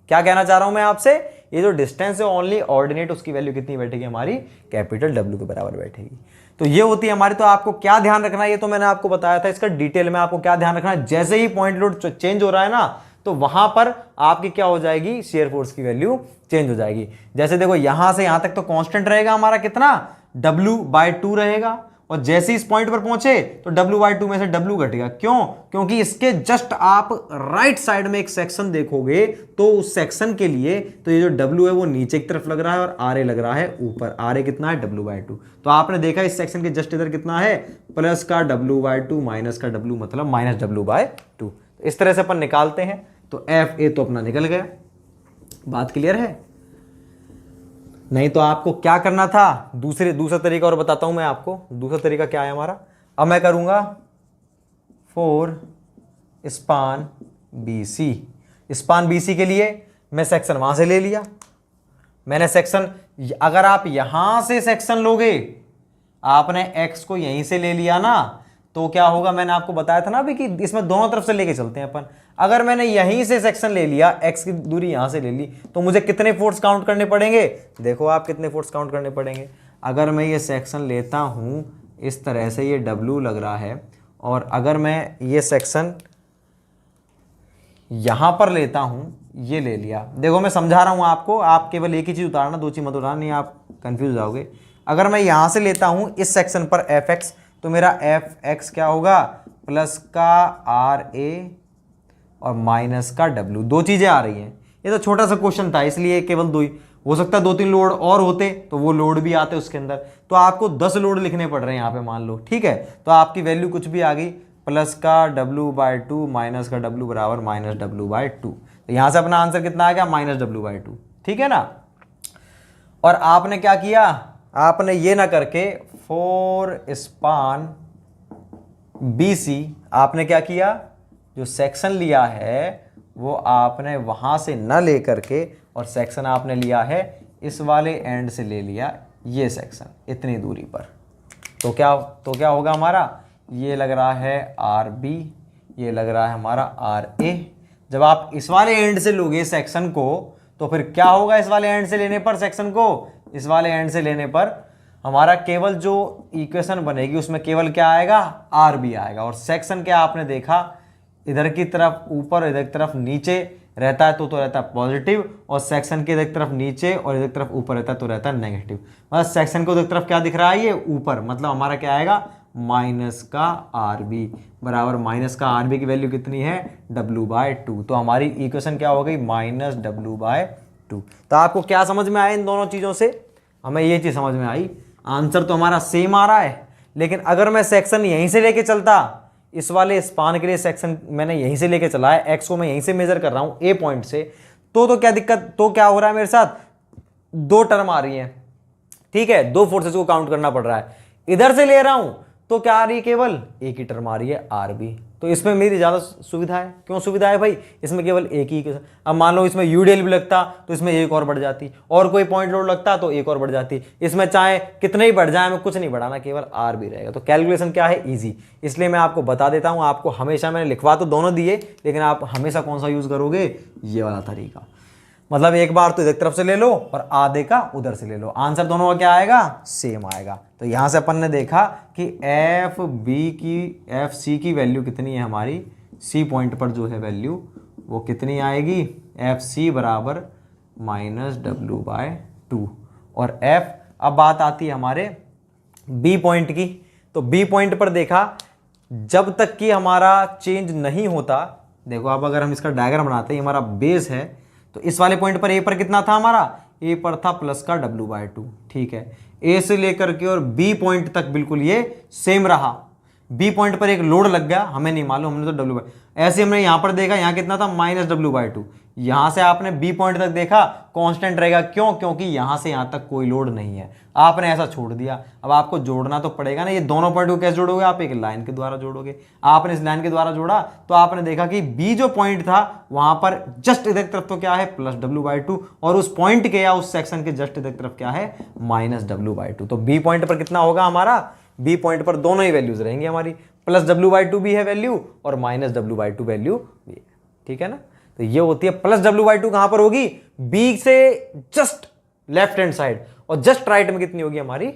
क्या कहना चाह रहा हूं मैं आपसे, ये जो डिस्टेंस है ओनली ऑर्डिनेट, उसकी वैल्यू कितनी बैठेगी हमारी, कैपिटल W के बराबर बैठेगी। तो ये होती है हमारी। तो आपको क्या ध्यान रखना है, ये तो मैंने आपको बताया था, इसका डिटेल में आपको क्या ध्यान रखना है, जैसे ही पॉइंट लोड चेंज हो रहा है ना, तो वहां पर आपकी क्या हो जाएगी, शियर फोर्स की वैल्यू चेंज हो जाएगी। जैसे देखो यहां से यहां तक तो कांस्टेंट रहेगा हमारा कितना, W/2 रहेगा, और जैसे इस पॉइंट पर पहुंचे तो W/2 में से W घटेगा। क्यों, क्योंकि इसके जस्ट आप राइट साइड में एक सेक्शन देखोगे तो उस सेक्शन के लिए तो ये जो W है वो नीचे की तरफ लग रहा है और RA लग रहा है ऊपर। RA कितना है, W/2। तो आपने देखा इस सेक्शन के जस्ट इधर कितना है, प्लस का W/2 माइनस का W, मतलब माइनस W/2। इस तरह से अपन निकालते हैं। तो FA तो अपना निकल गया। बात क्लियर है? नहीं तो आपको क्या करना था, दूसरा तरीका और बताता हूं मैं आपको। दूसरा तरीका क्या है हमारा, अब मैं करूंगा 4 स्पान BC। स्पान BC के लिए मैं सेक्शन वहां से ले लिया, मैंने सेक्शन, अगर आप यहां से सेक्शन लोगे, आपने X को यहीं से ले लिया ना, तो क्या होगा, मैंने आपको बताया था ना अभी कि इसमें दोनों तरफ से लेके चलते हैं अपन। अगर मैंने यहीं से सेक्शन ले लिया, X की दूरी यहां से ले ली, तो मुझे कितने फोर्स काउंट करने पड़ेंगे, देखो आप कितने फोर्स काउंट करने पड़ेंगे। अगर मैं ये सेक्शन लेता हूं इस तरह से, ये W लग रहा है, और अगर मैं ये सेक्शन यहां पर लेता हूं, ये ले लिया, देखो मैं समझा रहा हूं आपको, आप केवल एक ही चीज उतारना, दो चीज मत उतारना, नहीं आप कंफ्यूज जाओगे। अगर मैं यहां से लेता हूं इस सेक्शन पर Fx, तो मेरा Fx क्या होगा, प्लस का RA और माइनस का W, दो चीजें आ रही हैं। ये तो छोटा सा क्वेश्चन था इसलिए केवल दो ही, हो सकता है 2-3 लोड और होते तो वो लोड भी आते उसके अंदर, तो आपको 10 लोड लिखने पड़ रहे हैं यहाँ पे मान लो, ठीक है। तो आपकी वैल्यू कुछ भी आ गई, प्लस का W/2 माइनस का W बराबर माइनस W/2। तो यहां से अपना आंसर कितना आ गया, माइनस W/2, ठीक है ना। और आपने क्या किया, आपने ये ना करके 4 स्पान BC, आपने क्या किया, जो सेक्शन लिया है वो आपने वहां से न लेकर के, और सेक्शन आपने लिया है इस वाले एंड से ले लिया, ये सेक्शन इतनी दूरी पर। तो क्या होगा हमारा, ये लग रहा है RB, ये लग रहा है हमारा RA। जब आप इस वाले एंड से लोगे सेक्शन को, तो फिर क्या होगा, इस वाले एंड से लेने पर सेक्शन को, इस वाले एंड से लेने पर हमारा केवल जो इक्वेशन बनेगी उसमें केवल क्या आएगा, RB आएगा। और सेक्शन क्या आपने देखा, इधर की तरफ ऊपर, इधर की तरफ नीचे रहता है तो रहता है पॉजिटिव, और सेक्शन के इधर की तरफ नीचे और इधर की तरफ ऊपर रहता है तो रहता है नेगेटिव। मतलब सेक्शन को इधर की तरफ क्या दिख रहा है, ये ऊपर, मतलब हमारा क्या आएगा, माइनस का RB बराबर, माइनस का RB की वैल्यू कितनी है, W/2। तो हमारी इक्वेशन क्या हो गई, माइनस W/2। तो आपको क्या समझ में आया इन दोनों चीजों से, हमें ये चीज समझ में आई, आंसर तो हमारा सेम आ रहा है। लेकिन अगर मैं सेक्शन यहीं से लेके चलता, इस वाले स्पान के लिए सेक्शन मैंने यहीं से लेके चला है, X को मैं यहीं से मेजर कर रहा हूं A पॉइंट से, तो क्या दिक्कत, तो क्या हो रहा है मेरे साथ, दो टर्म आ रही है, ठीक है, दो फोर्सेस को काउंट करना पड़ रहा है। इधर से ले रहा हूं तो क्या आ रही है, केवल एक ही टर्म आ रही है RB। तो इसमें मेरी ज्यादा सुविधा है। क्यों सुविधा है भाई, इसमें केवल एक ही। अब मान लो इसमें UDL भी लगता तो इसमें एक और बढ़ जाती, और कोई पॉइंट लोड लगता तो एक और बढ़ जाती। इसमें चाहे कितने ही बढ़ जाए, मैं कुछ नहीं बढ़ाना, केवल RB रहेगा। तो कैलकुलेशन क्या है, ईजी। इसलिए मैं आपको बता देता हूं, आपको हमेशा, मैंने लिखवा तो दोनों दिए, लेकिन आप हमेशा कौन सा यूज करोगे, ये वाला तरीका। मतलब एक बार तो इधर तरफ से ले लो और आधे का उधर से ले लो, आंसर दोनों का क्या आएगा, सेम आएगा। तो यहां से अपन ने देखा कि FC की वैल्यू कितनी है हमारी, C पॉइंट पर जो है वैल्यू वो कितनी आएगी, FC बराबर माइनस W/2। और F, अब बात आती है हमारे B पॉइंट की। तो B पॉइंट पर देखा, जब तक कि हमारा चेंज नहीं होता, देखो अब अगर हम इसका डायग्राम बनाते हैं, हमारा बेस है, तो इस वाले पॉइंट पर A पर कितना था हमारा, A पर था प्लस का W/2, ठीक है। A से लेकर के और B पॉइंट तक बिल्कुल ये सेम रहा। B पॉइंट पर एक लोड लग गया, हमें नहीं मालूम, हमने तो W, ऐसे हमने यहां पर देखा, यहां कितना था, माइनस W/2, यहां से आपने बी पॉइंट तक देखा कांस्टेंट रहेगा, क्यों? क्योंकि यहां से यहां तक कोई लोड नहीं है, आपने ऐसा छोड़ दिया। अब आपको जोड़ना तो पड़ेगा ना, ये दोनों पॉइंट को कैसे जोड़ोगे? आप एक लाइन के द्वारा जोड़ोगे। आपने इस लाइन के द्वारा जोड़ा तो आपने देखा कि बी जो पॉइंट था वहां पर जस्ट इधर की तरफ तो क्या है प्लस w/2, और उस पॉइंट के या उस सेक्शन के जस्ट इधर की तरफ क्या है माइनस w/2। तो बी पॉइंट पर कितना होगा हमारा? बी पॉइंट पर दोनों ही वैल्यूज रहेंगी हमारी, प्लस w/2 भी है वैल्यू और माइनस w/2 वैल्यू भी है, ठीक है ना। तो ये होती है प्लस w/2 कहां पर होगी? बी से जस्ट लेफ्ट हैंड साइड, और जस्ट राइट में कितनी होगी हमारी?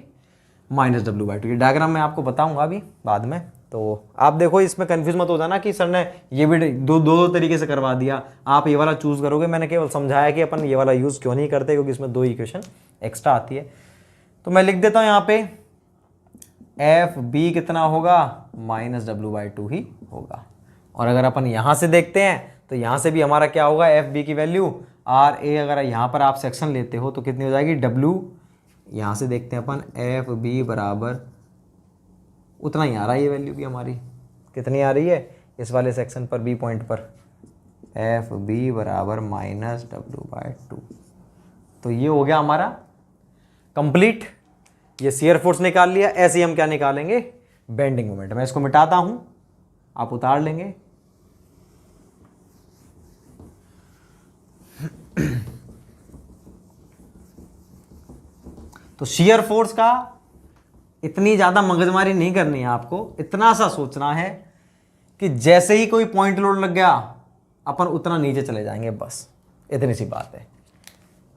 Minus w/2। ये डायग्राम मैं आपको बताऊंगा अभी बाद में, तो आप देखो इसमें कंफ्यूज मत हो जाना कि सर ने ये भी दो तरीके से करवा दिया, आप ये वाला चूज करोगे। मैंने केवल समझाया कि अपन ये वाला यूज क्यों नहीं करते, क्योंकि इसमें 2 इक्वेशन एक्स्ट्रा आती है। तो मैं लिख देता हूं यहां पे एफ बी कितना होगा? माइनस w/2 ही होगा। और अगर अपन यहां से देखते हैं तो यहां से भी हमारा क्या होगा? एफ बी की वैल्यू आर ए, अगर यहां पर आप सेक्शन लेते हो तो कितनी हो जाएगी? w, यहां से देखते हैं अपन एफ बी बराबर उतना ही आ रहा है, ये वैल्यू भी हमारी कितनी आ रही है इस वाले सेक्शन पर बी पॉइंट पर? एफ बी बराबर माइनस w/2। तो ये हो गया हमारा कंप्लीट। ये शियर फोर्स निकाल लिया। ऐसे ही हम क्या निकालेंगे? Bending moment. मैं इसको मिटाता हूं, आप उतार लेंगे। तो शियर फोर्स का इतनी ज्यादा मगजमारी नहीं करनी है आपको, इतना सा सोचना है कि जैसे ही कोई पॉइंट लोड लग गया अपन उतना नीचे चले जाएंगे, बस इतनी सी बात है।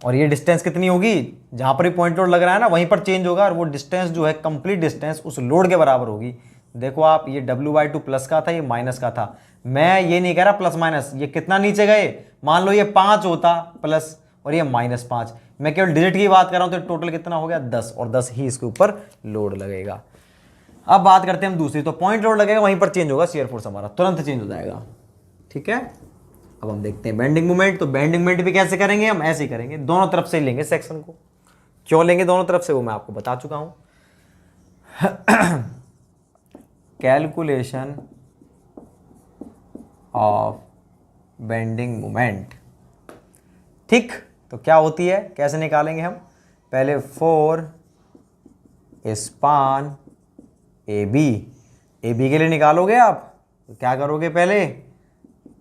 और ये डिस्टेंस कितनी होगी? जहां पर भी पॉइंट लोड लग रहा है ना वहीं पर चेंज होगा, और वो डिस्टेंस जो है कंप्लीट डिस्टेंस उस लोड के बराबर होगी। देखो आप, ये w/2 प्लस का था, ये माइनस का था। मैं ये नहीं कह रहा प्लस माइनस, ये कितना नीचे गए? मान लो ये 5 होता प्लस और ये -5, मैं केवल डिजिट की बात कर रहा हूं, तो टोटल कितना हो गया? 10, और 10 ही इसके ऊपर लोड लगेगा। अब बात करते हैं हम दूसरी। तो पॉइंट लोड लगेगा वहीं पर चेंज होगा, शियर फोर्स हमारा तुरंत चेंज हो जाएगा, ठीक है। अब हम देखते हैं बेंडिंग मोमेंट। तो बेंडिंग मोमेंट भी कैसे करेंगे? हम ऐसे ही करेंगे, दोनों तरफ से लेंगे सेक्शन को। क्यों लेंगे दोनों तरफ से वो मैं आपको बता चुका हूं। कैलकुलेशन ऑफ बेंडिंग मोमेंट, ठीक। तो क्या होती है, कैसे निकालेंगे हम? पहले फॉर स्पान ए बी के लिए निकालोगे आप, तो क्या करोगे? पहले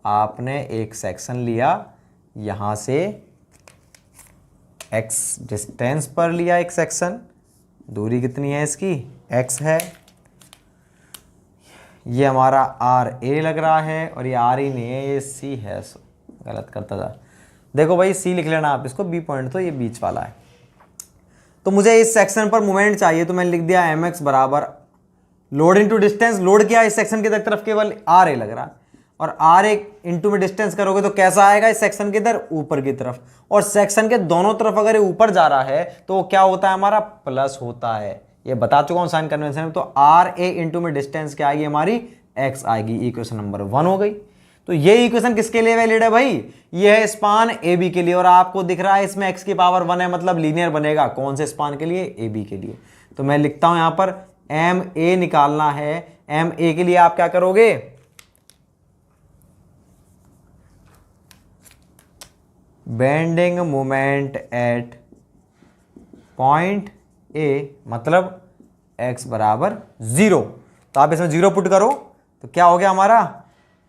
आपने एक सेक्शन लिया, यहां से x डिस्टेंस पर लिया एक सेक्शन, दूरी कितनी है इसकी? x है। ये हमारा आर ए लग रहा है, और ये आर ही नहीं है, ये सी है। गलत करता था, देखो भाई सी लिख लेना आप इसको, बी पॉइंट तो ये बीच वाला है। तो मुझे इस सेक्शन पर मोमेंट चाहिए, तो मैंने लिख दिया mx बराबर लोड इंटू डिस्टेंस। लोड किया इस सेक्शन की तरफ केवल आर ए लग रहा है, और आर ए इंटू में डिस्टेंस करोगे तो कैसा आएगा? इस सेक्शन के इधर ऊपर की तरफ, और सेक्शन के दोनों तरफ अगर ये ऊपर जा रहा है तो क्या होता है हमारा? प्लस होता है। ये बता चुका हूं साइन कन्वेंशन में। तो आर ए इंटू में डिस्टेंस क्या आएगी हमारी? x आएगी। इक्वेशन नंबर 1 हो गई। तो ये इक्वेशन किसके लिए वैलिड है भाई? ये है स्पान ए बी के लिए, और आपको दिख रहा है इसमें x की पावर 1 है, मतलब लीनियर बनेगा। कौन से स्पान के लिए? ए बी के लिए। तो मैं लिखता हूं यहां पर एम ए निकालना है। एम ए के लिए आप क्या करोगे? Bending moment at point A, मतलब x बराबर 0। तो आप इसमें 0 पुट करो, तो क्या हो गया हमारा?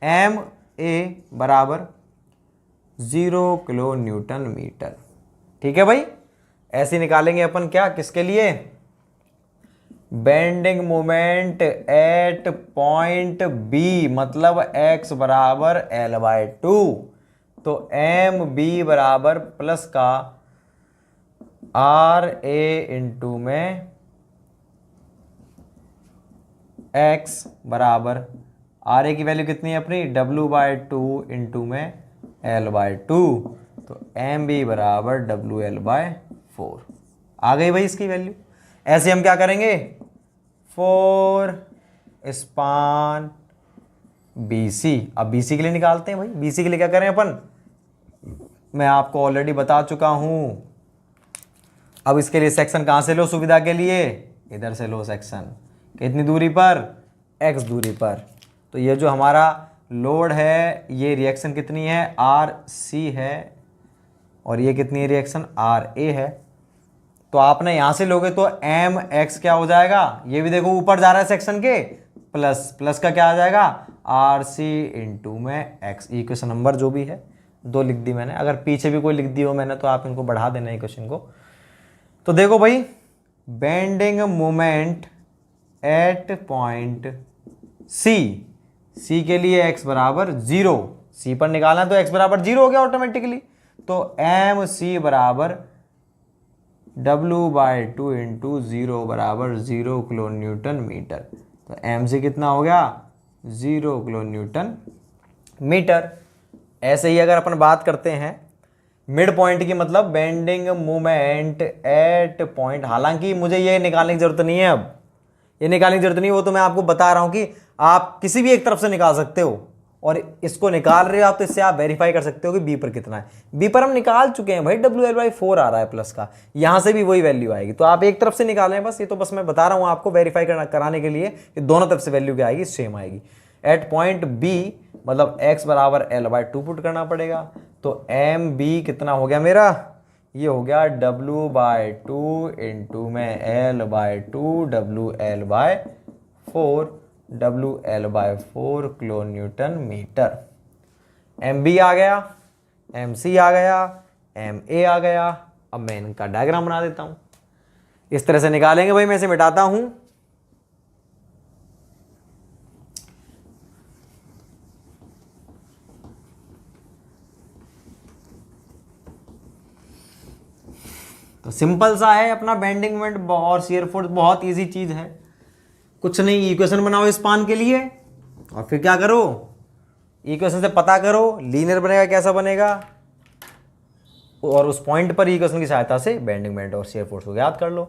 एम ए बराबर 0 किलो न्यूटन मीटर, ठीक है भाई। ऐसे निकालेंगे अपन क्या, किसके लिए? Bending moment at point B, मतलब x बराबर L/2। तो एम बी बराबर प्लस का आर ए इंटू में x बराबर आर ए की वैल्यू कितनी है अपनी? W/2 इंटू में L/2। तो एम बी बराबर WL/4 आ गई भाई इसकी वैल्यू। ऐसे हम क्या करेंगे? फॉर स्पान BC, अब BC के लिए निकालते हैं भाई। BC के लिए क्या करें अपन? मैं आपको ऑलरेडी बता चुका हूं। अब इसके लिए सेक्शन कहां से लो सुविधा के लिए? इधर से लो सेक्शन। कितनी दूरी पर? x दूरी पर। तो ये जो हमारा लोड है, ये रिएक्शन कितनी है, आर सी है, और ये कितनी है रिएक्शन, आर ए है। तो आपने यहां से लोगे तो एम एक्स क्या हो जाएगा, ये भी देखो ऊपर जा रहा है सेक्शन के, प्लस प्लस का क्या आ जाएगा, आर सी इंटू में एक्स। इक्वेशन नंबर जो भी है 2 लिख दी मैंने, अगर पीछे भी कोई लिख दी हो मैंने तो आप इनको बढ़ा देना इक्वेशन को। तो देखो भाई, bending moment at point C के लिए x बराबर 0, सी पर निकालना है तो x बराबर 0 हो गया ऑटोमेटिकली। तो एम सी बराबर W/2 इंटू 0 बराबर 0 किलो न्यूटन मीटर। तो एम सी कितना हो गया, 0 किलो न्यूटन मीटर। ऐसे ही अगर अपन बात करते हैं मिड पॉइंट की, मतलब बेंडिंग मोमेंट एट पॉइंट, हालांकि मुझे ये निकालने की जरूरत नहीं है, अब ये निकालने की जरूरत नहीं है, वो तो मैं आपको बता रहा हूं कि आप किसी भी एक तरफ से निकाल सकते हो, और इसको निकाल रहे हो आप तो इससे आप वेरीफाई कर सकते हो कि बी पर कितना है। बी पर हम निकाल चुके हैं भाई, WL/4 आ रहा है प्लस का, यहां से भी वही वैल्यू आएगी, तो आप एक तरफ से निकालें बस, ये तो बस मैं बता रहा हूं आपको वेरीफाई कराने के लिए कि दोनों तरफ से वैल्यू क्या आएगी, सेम आएगी। एट पॉइंट बी मतलब x बराबर L/2 पुट करना पड़ेगा, तो एम बी कितना हो गया मेरा, ये हो गया W/2 इंटू में L/2 WL/4 kilo newton metre. M B आ गया, एम सी आ गया, एम ए आ गया। अब मैं इनका डायग्राम बना देता हूं, इस तरह से निकालेंगे भाई, मैं इसे मिटाता हूं। तो सिंपल सा है अपना बेंडिंग मोमेंट और शियर फोर्स, बहुत इजी चीज है, कुछ नहीं, इक्वेशन बनाओ स्पान के लिए और फिर क्या करो, इक्वेशन से पता करो लीनियर बनेगा कैसा बनेगा, और उस पॉइंट पर इक्वेशन की सहायता से बेंडिंग मोमेंट और शियर फोर्स को ज्ञात कर लो।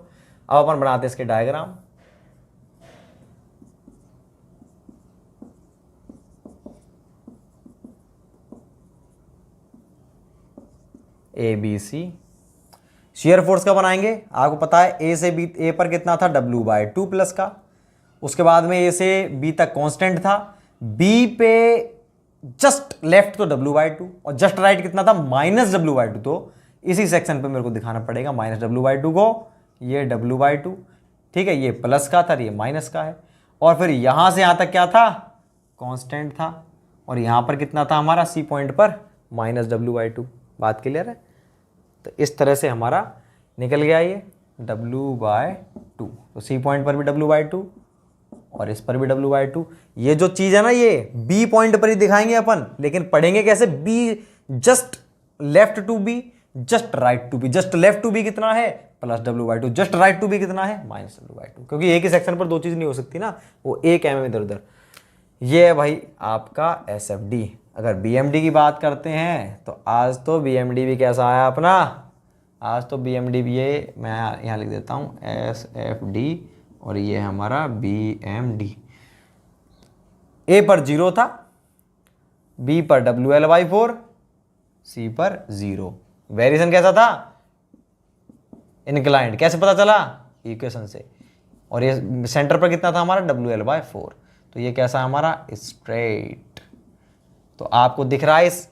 अब अपन बनाते हैं इसके diagram. A B C, shear force का बनाएंगे, आपको पता है ए से बी, ए पर कितना था W/2 प्लस का, उसके बाद में ए से बी तक कांस्टेंट था, बी पे जस्ट लेफ्ट तो W/2 और जस्ट राइट कितना था -W/2, तो इसी सेक्शन पे मेरे को दिखाना पड़ेगा -W/2 को, ये W/2, ठीक है, ये प्लस का था, ये माइनस का है, और फिर यहां से यहां तक क्या था, कांस्टेंट था, और यहां पर कितना था हमारा सी पॉइंट पर -W/2। बात क्लियर है? तो इस तरह से हमारा निकल गया ये W/2, तो सी पॉइंट पर भी W/2 और इस पर भी W/2। ये जो चीज है ना, ये बी पॉइंट पर ही दिखाएंगे अपन, लेकिन पढ़ेंगे कैसे, B just left to B, just right to B, just left to B कितना है +W/2, just right to B कितना है -W/2, क्योंकि एक ही सेक्शन पर दो चीज नहीं हो सकती ना, वो एक mm इधर उधर। ये है भाई आपका SFD। अगर BMD की बात करते हैं तो आज तो BMD भी कैसा आया अपना, आज तो BMD भी, ये मैं यहाँ लिख देता हूँ SFD, और ये हमारा BMD। A पर 0 था, B पर WL/4, C पर 0। वेरिएशन कैसा था, इंक्लाइंड, कैसे पता चला, इक्वेशन से, और ये सेंटर पर कितना था हमारा WL/4, तो ये कैसा हमारा स्ट्रेट। तो आपको दिख रहा है इस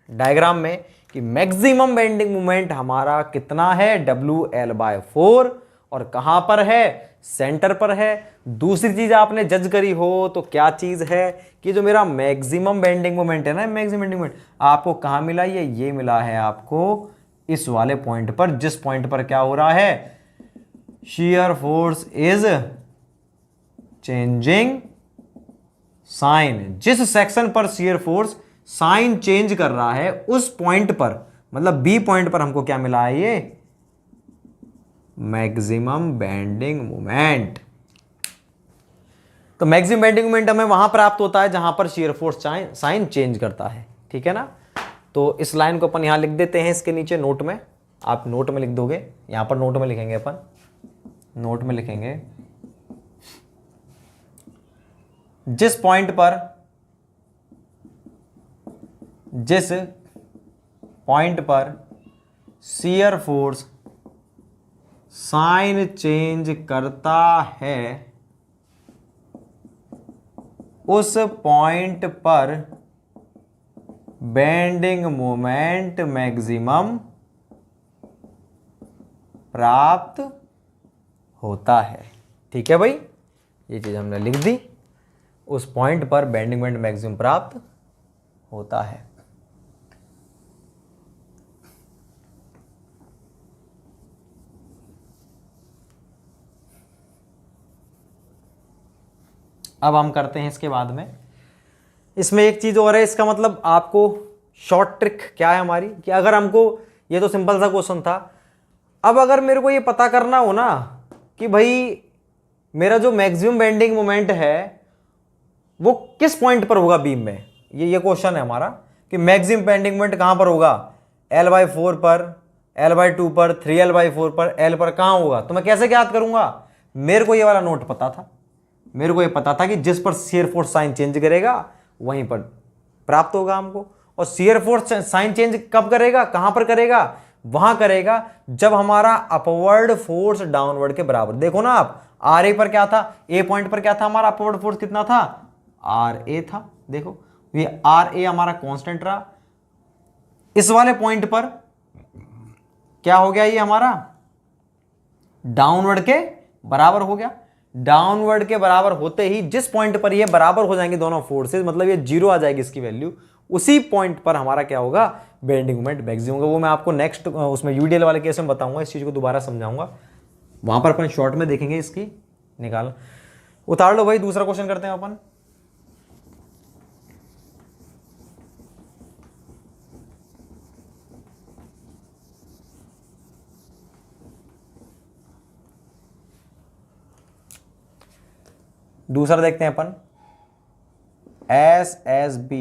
डायग्राम में कि मैक्सिमम बेंडिंग मोमेंट हमारा कितना है, WL/4, और कहां पर है, सेंटर पर है। दूसरी चीज आपने जज करी हो तो क्या चीज है कि जो मेरा मैक्सिमम बेंडिंग मोमेंट है ना, मैक्सिमम बेंडिंग मोमेंट आपको कहां मिला, ये मिला है आपको इस वाले पॉइंट पर, जिस पॉइंट पर क्या हो रहा है, shear force is changing sign. जिस सेक्शन पर शियर फोर्स साइन चेंज कर रहा है उस पॉइंट पर, मतलब बी पॉइंट पर हमको क्या मिला है, ये मैक्सिमम बेंडिंग मोमेंट। तो मैक्सिमम बेंडिंग मोमेंट हमें वहां प्राप्त होता है जहां पर शियर फोर्स साइन चेंज करता है, ठीक है ना। तो इस लाइन को अपन यहां लिख देते हैं, इसके नीचे नोट में, आप नोट में लिख दोगे, यहां पर नोट में लिखेंगे अपन, नोट में लिखेंगे जिस पॉइंट पर शियर फोर्स साइन चेंज करता है उस पॉइंट पर बेंडिंग मोमेंट मैक्सिमम प्राप्त होता है। ठीक है भाई, ये चीज हमने लिख दी, उस पॉइंट पर बेंडिंग मोमेंट मैक्सिमम प्राप्त होता है। अब हम करते हैं इसके बाद में, इसमें एक चीज और है, इसका मतलब आपको शॉर्ट ट्रिक क्या है हमारी, कि अगर हमको, ये तो सिंपल सा क्वेश्चन था, अब अगर मेरे को ये पता करना हो ना कि भाई मेरा जो मैक्सिमम बेंडिंग मोमेंट है वो किस पॉइंट पर होगा बीम में, ये क्वेश्चन है हमारा कि मैक्सिमम बेंडिंग मोमेंट कहां पर होगा, L/4 पर, L/2 पर, 3L/4 पर, L पर कहां होगा। तो मैं कैसे याद करूंगा, मेरे को ये वाला नोट पता था, मेरे को ये पता था कि जिस पर शियर फोर्स साइन चेंज करेगा वहीं पर प्राप्त होगा हमको। और शियर फोर्स साइन चेंज कब करेगा, कहां पर करेगा, वहां करेगा जब हमारा अपवर्ड फोर्स डाउनवर्ड के बराबर। देखो ना आप, आर ए पर क्या था, ए पॉइंट पर क्या था हमारा अपवर्ड फोर्स कितना था, आर ए था। देखो ये आर ए हमारा कांस्टेंट रहा, इस वाले पॉइंट पर क्या हो गया, ये हमारा डाउनवर्ड के बराबर हो गया। डाउनवर्ड के बराबर होते ही जिस पॉइंट पर ये बराबर हो जाएंगे दोनों फोर्सेस, मतलब ये जीरो आ जाएगी इसकी वैल्यू, उसी पॉइंट पर हमारा क्या होगा, बेंडिंग मोमेंट मैक्सिमम होगा। वो मैं आपको नेक्स्ट उसमें यूडीएल वाले केस में बताऊंगा, इस चीज को दोबारा समझाऊंगा, वहां पर अपन शॉर्ट में देखेंगे इसकी निकाल। उतार लो भाई, दूसरा क्वेश्चन करते हैं अपन। दूसरा देखते हैं अपन, SSB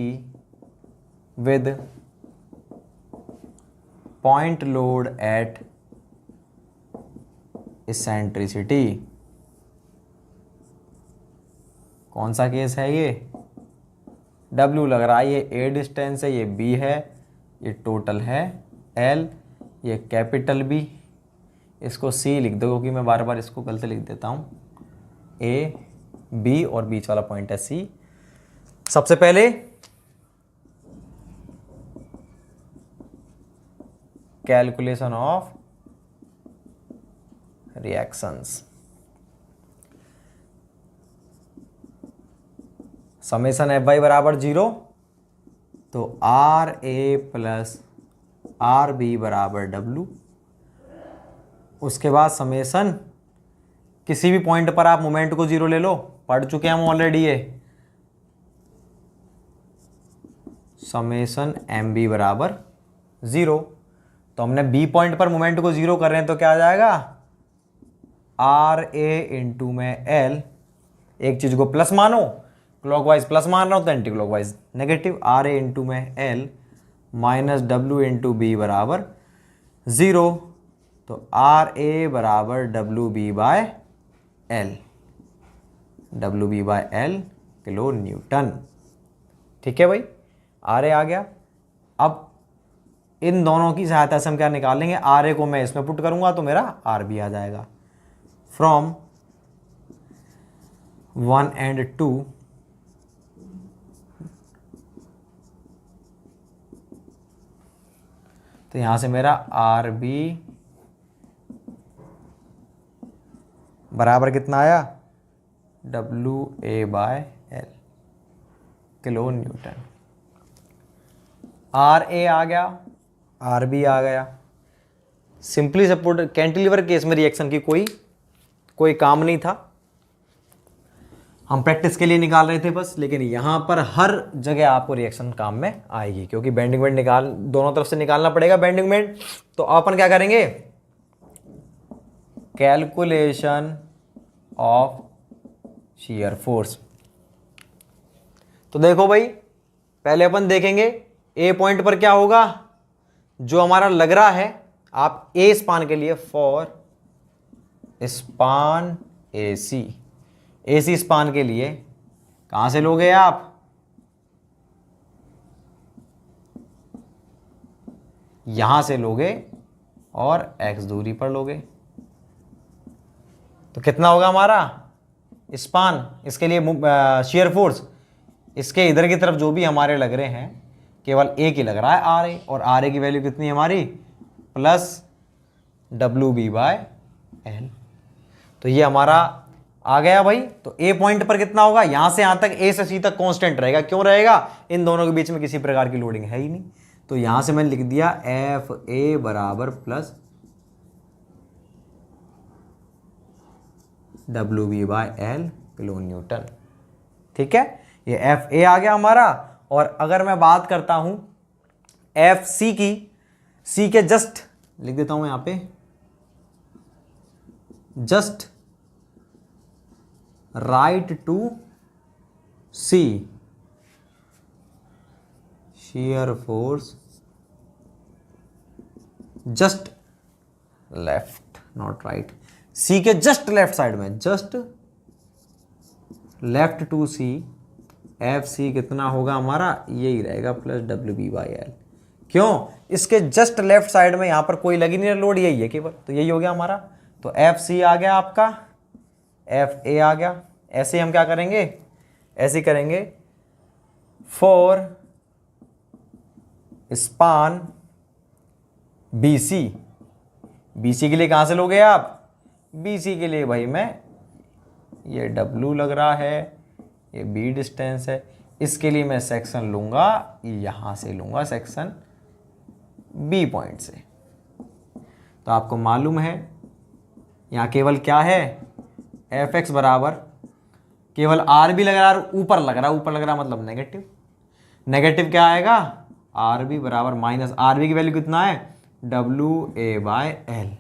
with point load at eccentricity। कौन सा केस है ये, W लग रहा है, ये A डिस्टेंस है, ये B है, ये टोटल है L, ये कैपिटल B, इसको C लिख दो क्योंकि मैं बार बार इसको गलत लिख देता हूँ, A B और बीच वाला पॉइंट है C। सबसे पहले calculation of reactions, summation Fy बराबर 0, तो RA प्लस RB बराबर W। उसके बाद समेशन, किसी भी पॉइंट पर आप मोमेंट को 0 ले लो, पढ़ चुके हैं हम ऑलरेडी ये, समेशन MB बराबर 0। तो हमने B पॉइंट पर मोमेंट को 0 कर रहे हैं, तो क्या आ जाएगा, RA इंटू में L, एक चीज को प्लस मानो, क्लॉकवाइज प्लस मान रहा हूं तो anti clockwise negative, RA into में L minus W into B बराबर 0, तो RA बराबर WB by L, WB by L kilo newton. ठीक है भाई, RA आ गया। अब इन दोनों की सहायता से हम क्या निकालेंगे, RA को मैं इसमें पुट करूंगा तो मेरा RB आ जाएगा। फ्रॉम 1 and 2 तो यहां से मेरा RB बराबर कितना आया, WA by L kilo newton. RA आ गया, RB आ गया। सिंपली सपोर्ट कैंटिलीवर केस में रिएक्शन की कोई काम नहीं था, हम प्रैक्टिस के लिए निकाल रहे थे बस, लेकिन यहां पर हर जगह आपको रिएक्शन काम में आएगी, क्योंकि बेंडिंग मोमेंट दोनों तरफ से निकालना पड़ेगा बेंडिंग मोमेंट। तो अपन क्या करेंगे, कैलकुलेशन ऑफ शियर फोर्स। तो देखो भाई, पहले अपन देखेंगे ए पॉइंट पर क्या होगा, जो हमारा लग रहा है, आप ए स्पान के लिए फॉर स्पान AC स्पान के लिए कहां से लोगे आप, यहां से लोगे और x दूरी पर लोगे। तो कितना होगा हमारा स्पान, इसके लिए शियर फोर्स, इसके इधर की तरफ जो भी हमारे लग रहे हैं केवल ए की लग रहा है आर ए, और आर ए की वैल्यू कितनी है हमारी plus W B by L. तो ये हमारा आ गया भाई। तो ए पॉइंट पर कितना होगा, यहां से यहां तक ए से सी तक कांस्टेंट रहेगा। क्यों रहेगा, इन दोनों के बीच में किसी प्रकार की लोडिंग है ही नहीं। तो यहां से मैंने लिख दिया एफ ए बराबर plus W B by L kilo newton. ठीक है, ये एफ ए आ गया हमारा। और अगर मैं बात करता हूं एफ सी की, सी के जस्ट लिख देता हूं यहां पे, just right to C shear force just left not right, C के जस्ट लेफ्ट साइड में, just left to C, F C कितना होगा हमारा, यही रहेगा plus W B by L. क्यों, इसके जस्ट लेफ्ट साइड में यहां पर कोई लगी नहीं लोड, यही है केवल, तो यही हो गया हमारा। तो एफ सी आ गया आपका, एफ ए आ गया। ऐसे हम क्या करेंगे, ऐसे करेंगे for span B C. B C के लिए कहां से लोगे आप, बी सी के लिए भाई मैं, ये W लग रहा है, ये B डिस्टेंस है, इसके लिए मैं सेक्शन लूंगा, यहां से लूंगा सेक्शन B पॉइंट से। तो आपको मालूम है यहां केवल क्या है, एफ एक्स बराबर केवल आर बी लग रहा है, ऊपर लग रहा है, ऊपर लग रहा है मतलब नेगेटिव, नेगेटिव क्या आएगा, आर बी बराबर माइनस आर बी की वैल्यू कितना है, W A by L.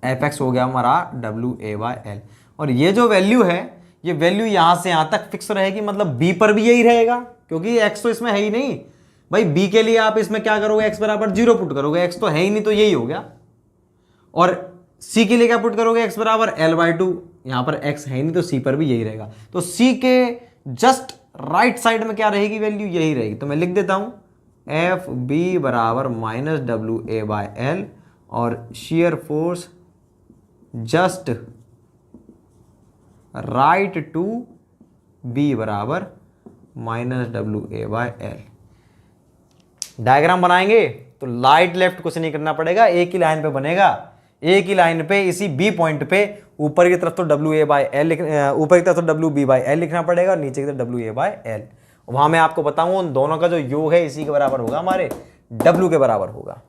F x हो गया हमारा डब्ल्यू ए बाय एल। और ये जो वैल्यू है, ये वैल्यू यहां से यहां तक फिक्स रहेगी, मतलब बी पर भी यही रहेगा, क्योंकि एक्स तो इसमें है ही नहीं भाई। बी के लिए आप इसमें क्या करोगे, एक्स बराबर 0 पुट करोगे, एक्स तो है ही नहीं, तो यही हो गया। और सी के लिए क्या पुट करोगे, एक्स बराबर एल बाई टू, यहां पर एक्स है ही नहीं, तो सी पर भी यही रहेगा। तो सी के जस्ट राइट साइड में क्या रहेगी वैल्यू, यही रहेगी। तो मैं लिख देता हूं एफ बी बराबर minus W A by L, और shear force just right to B बराबर minus W A by L. Diagram बनाएंगे तो लाइट लेफ्ट कुछ नहीं करना पड़ेगा, एक ही लाइन पे बनेगा, एक ही लाइन पे इसी बी पॉइंट पे ऊपर की तरफ तो डब्ल्यू ए बाय एल, ऊपर की तरफ तो डब्ल्यू बी बाय एल लिखना पड़ेगा, और नीचे की तरफ डब्ल्यू ए बाय एल। वहां मैं आपको बताऊं उन दोनों का जो योग है इसी के बराबर होगा, हमारे डब्ल्यू के बराबर होगा।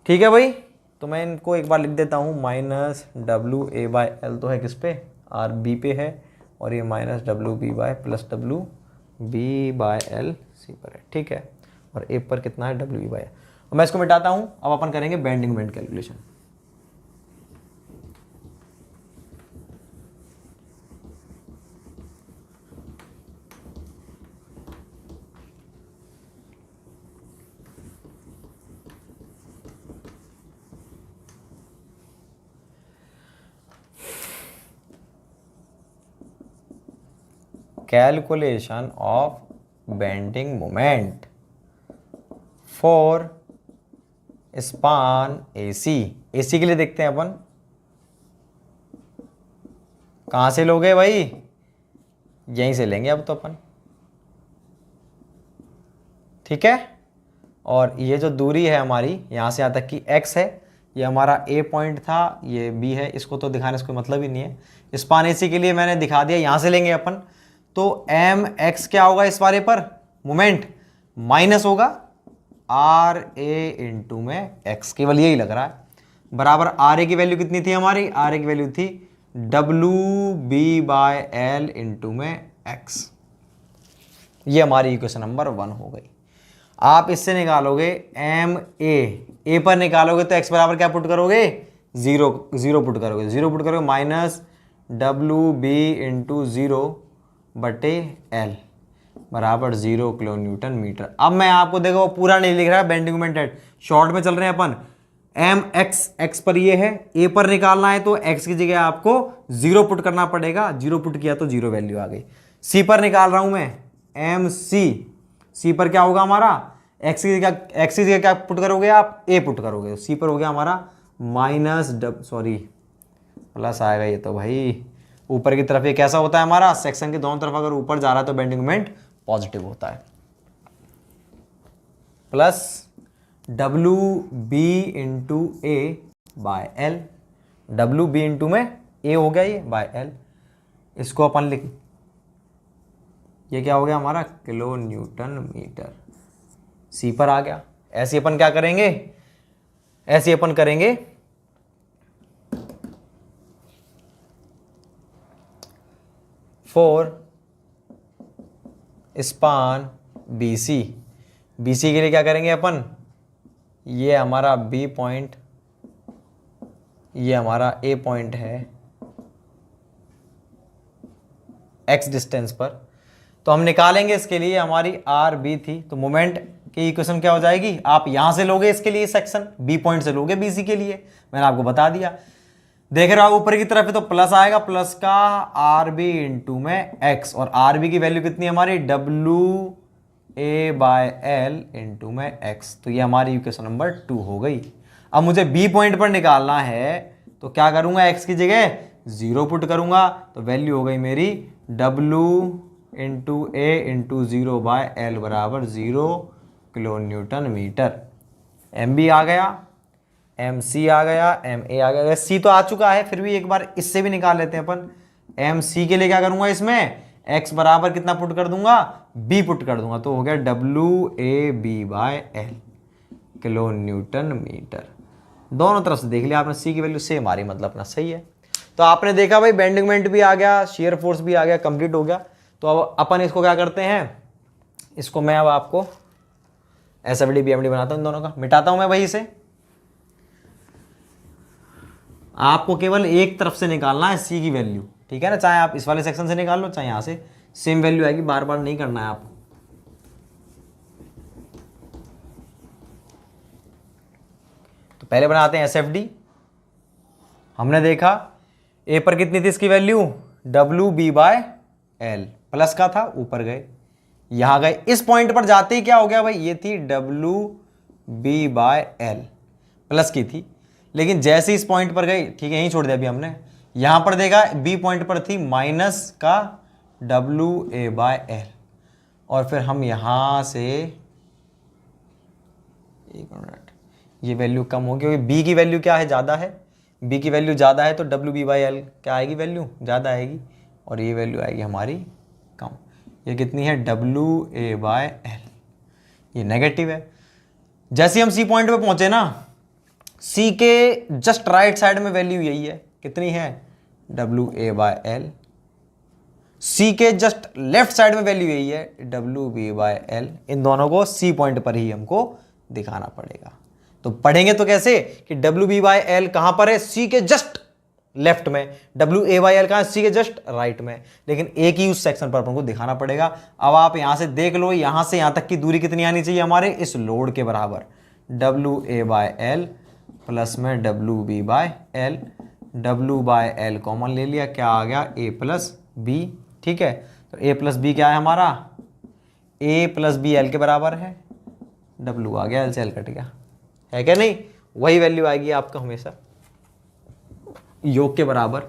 ठीक है भाई, तो मैं इनको एक बार लिख देता हूं, minus W A by L तो है किस पे, आर बी पे है, और ये minus W B by plus W B by L C पर है। ठीक है, और ए पर कितना है, डब्ल्यू बी बाय एल। मैं इसको मिटाता हूं, अब अपन करेंगे bending moment calculation. Calculation of bending moment for span AC. AC के लिए देखते हैं अपन, कहां से लोगे भाई, यहीं से लेंगे अब तो अपन। ठीक है, और ये जो दूरी है हमारी यहां से यहां तक की x है, ये हमारा ए पॉइंट था, ये बी है, इसको तो दिखाने से कोई मतलब ही नहीं है। स्पान एसी के लिए मैंने दिखा दिया, यहां से लेंगे अपन। तो एम एक्स क्या होगा इस बारे पर, मोमेंट माइनस होगा आर ए इंटू में एक्स, केवल यही लग रहा है, बराबर आर ए की वैल्यू कितनी थी हमारी, आर ए की वैल्यू थी W B by L into में एक्स। ये हमारी इक्वेशन नंबर 1 हो गई। आप इससे निकालोगे एम ए पर निकालोगे तो एक्स बराबर क्या पुट करोगे, 0 पुट करोगे, 0 पुट करोगे माइनस डब्ल्यू बी इंटू 0 बटे एल बराबर 0 किलो न्यूटन मीटर। अब मैं आपको देखो पूरा नहीं लिख रहा है, बेंडिंग मोमेंट एट शॉर्ट में चल रहे हैं अपन। एम एक्स पर ये है, ए पर निकालना है तो एक्स की जगह आपको 0 पुट करना पड़ेगा, 0 पुट किया तो 0 वैल्यू आ गई। सी पर निकाल रहा हूं मैं एम सी पर क्या होगा हमारा, एक्स की जगह क्या पुट करोगे आप, ए पुट करोगे, सी पर हो गया हमारा माइनस सॉरी प्लस आएगा ये तो भाई, ऊपर की तरफ ये कैसा होता है हमारा, सेक्शन के दोनों तरफ अगर ऊपर जा रहा है तो बेंडिंग मोमेंट पॉजिटिव होता है, plus W B into A by L, W B into में ए हो गया ये बाय एल, इसको अपन लिख, ये क्या हो गया हमारा किलो न्यूटन मीटर, सी पर आ गया। ऐसे अपन क्या करेंगे, ऐसे अपन करेंगे फॉर स्पान BC, BC के लिए क्या करेंगे अपन, ये हमारा B पॉइंट, ये हमारा A पॉइंट है X डिस्टेंस पर, तो हम निकालेंगे इसके लिए, हमारी RB थी, तो मोमेंट की इक्वेशन क्या हो जाएगी, आप यहां से लोगे इसके लिए सेक्शन B पॉइंट से लोगे BC के लिए, मैंने आपको बता दिया। देख रहे हो ऊपर की तरफ है तो प्लस आएगा, प्लस का RB इंटू में X, और RB की वैल्यू कितनी है हमारी, WA बाय L इंटू में X, तो ये हमारी इक्वेशन नंबर 2 हो गई। अब मुझे B पॉइंट पर निकालना है तो क्या करूंगा, X की जगह 0 पुट करूंगा, तो वैल्यू हो गई मेरी W into A into 0 by L बराबर 0 किलो न्यूटन मीटर। MB आ गया, MC आ गया, MA आ गया, C तो आ चुका है, फिर भी एक बार इससे भी निकाल लेते हैं अपन। MC के लिए क्या करूंगा, इसमें X बराबर कितना पुट कर दूंगा, B पुट कर दूंगा, तो हो गया WAB by L kilo newton metre. दोनों तरफ से देख लिया आपने, C की वैल्यू सेम आ रही, मतलब अपना सही है। तो आपने देखा भाई बेंडिंग मोमेंट भी आ गया, शेयर फोर्स भी आ गया, कंप्लीट हो गया। तो अब अपन इसको क्या करते हैं, इसको मैं अब आपको SFD BMD बनाता हूं, इन दोनों का मिटाता हूं मैं वहीं से। आपको केवल एक तरफ से निकालना है C की वैल्यू, ठीक है ना, चाहे आप इस वाले सेक्शन से निकाल लो चाहे यहां से, सेम वैल्यू आएगी, बार बार नहीं करना है आपको। तो पहले बनाते हैं SFD। हमने देखा A पर कितनी थी इसकी value, WB by L, plus का था, ऊपर गए, यहां गए, इस पॉइंट पर जाते ही क्या हो गया भाई, ये थी WB बाय L, प्लस की थी, लेकिन जैसे इस पॉइंट पर गई, ठीक है यहीं छोड़ दिया अभी हमने, यहां पर देखा B पॉइंट पर थी माइनस का WA बाय L, और फिर हम यहां से, एक मिनट, ये वैल्यू कम होगी क्योंकि B की वैल्यू क्या है, ज़्यादा है, B की वैल्यू ज़्यादा है तो WB बाई L क्या आएगी, वैल्यू ज़्यादा आएगी, और ये वैल्यू आएगी हमारी कम। ये कितनी है, WA बाय L, ये नेगेटिव है। जैसे हम C पॉइंट पे पहुंचे ना, C के जस्ट राइट साइड में वैल्यू यही है, कितनी है, WA बाय L। C के जस्ट लेफ्ट साइड में वैल्यू यही है, WB बाय L। इन दोनों को C पॉइंट पर ही हमको दिखाना पड़ेगा। तो पढ़ेंगे तो कैसे कि WB बाय L कहां पर है, C के जस्ट लेफ्ट में, WA बाय L कहां है, C के जस्ट राइट में, लेकिन एक ही उस सेक्शन पर अपन को दिखाना पड़ेगा। अब आप यहां से देख लो, यहां से यहां तक की दूरी कितनी आनी चाहिए हमारे, इस लोड के बराबर, WA बाय L प्लस में WB by L, W by L common ले लिया, क्या आ गया, A प्लस B, ठीक है। तो A प्लस B क्या है हमारा, A प्लस B L के बराबर है, W आ गया, L से L कट गया, है क्या नहीं, वही वैल्यू आएगी आपका हमेशा योग के बराबर।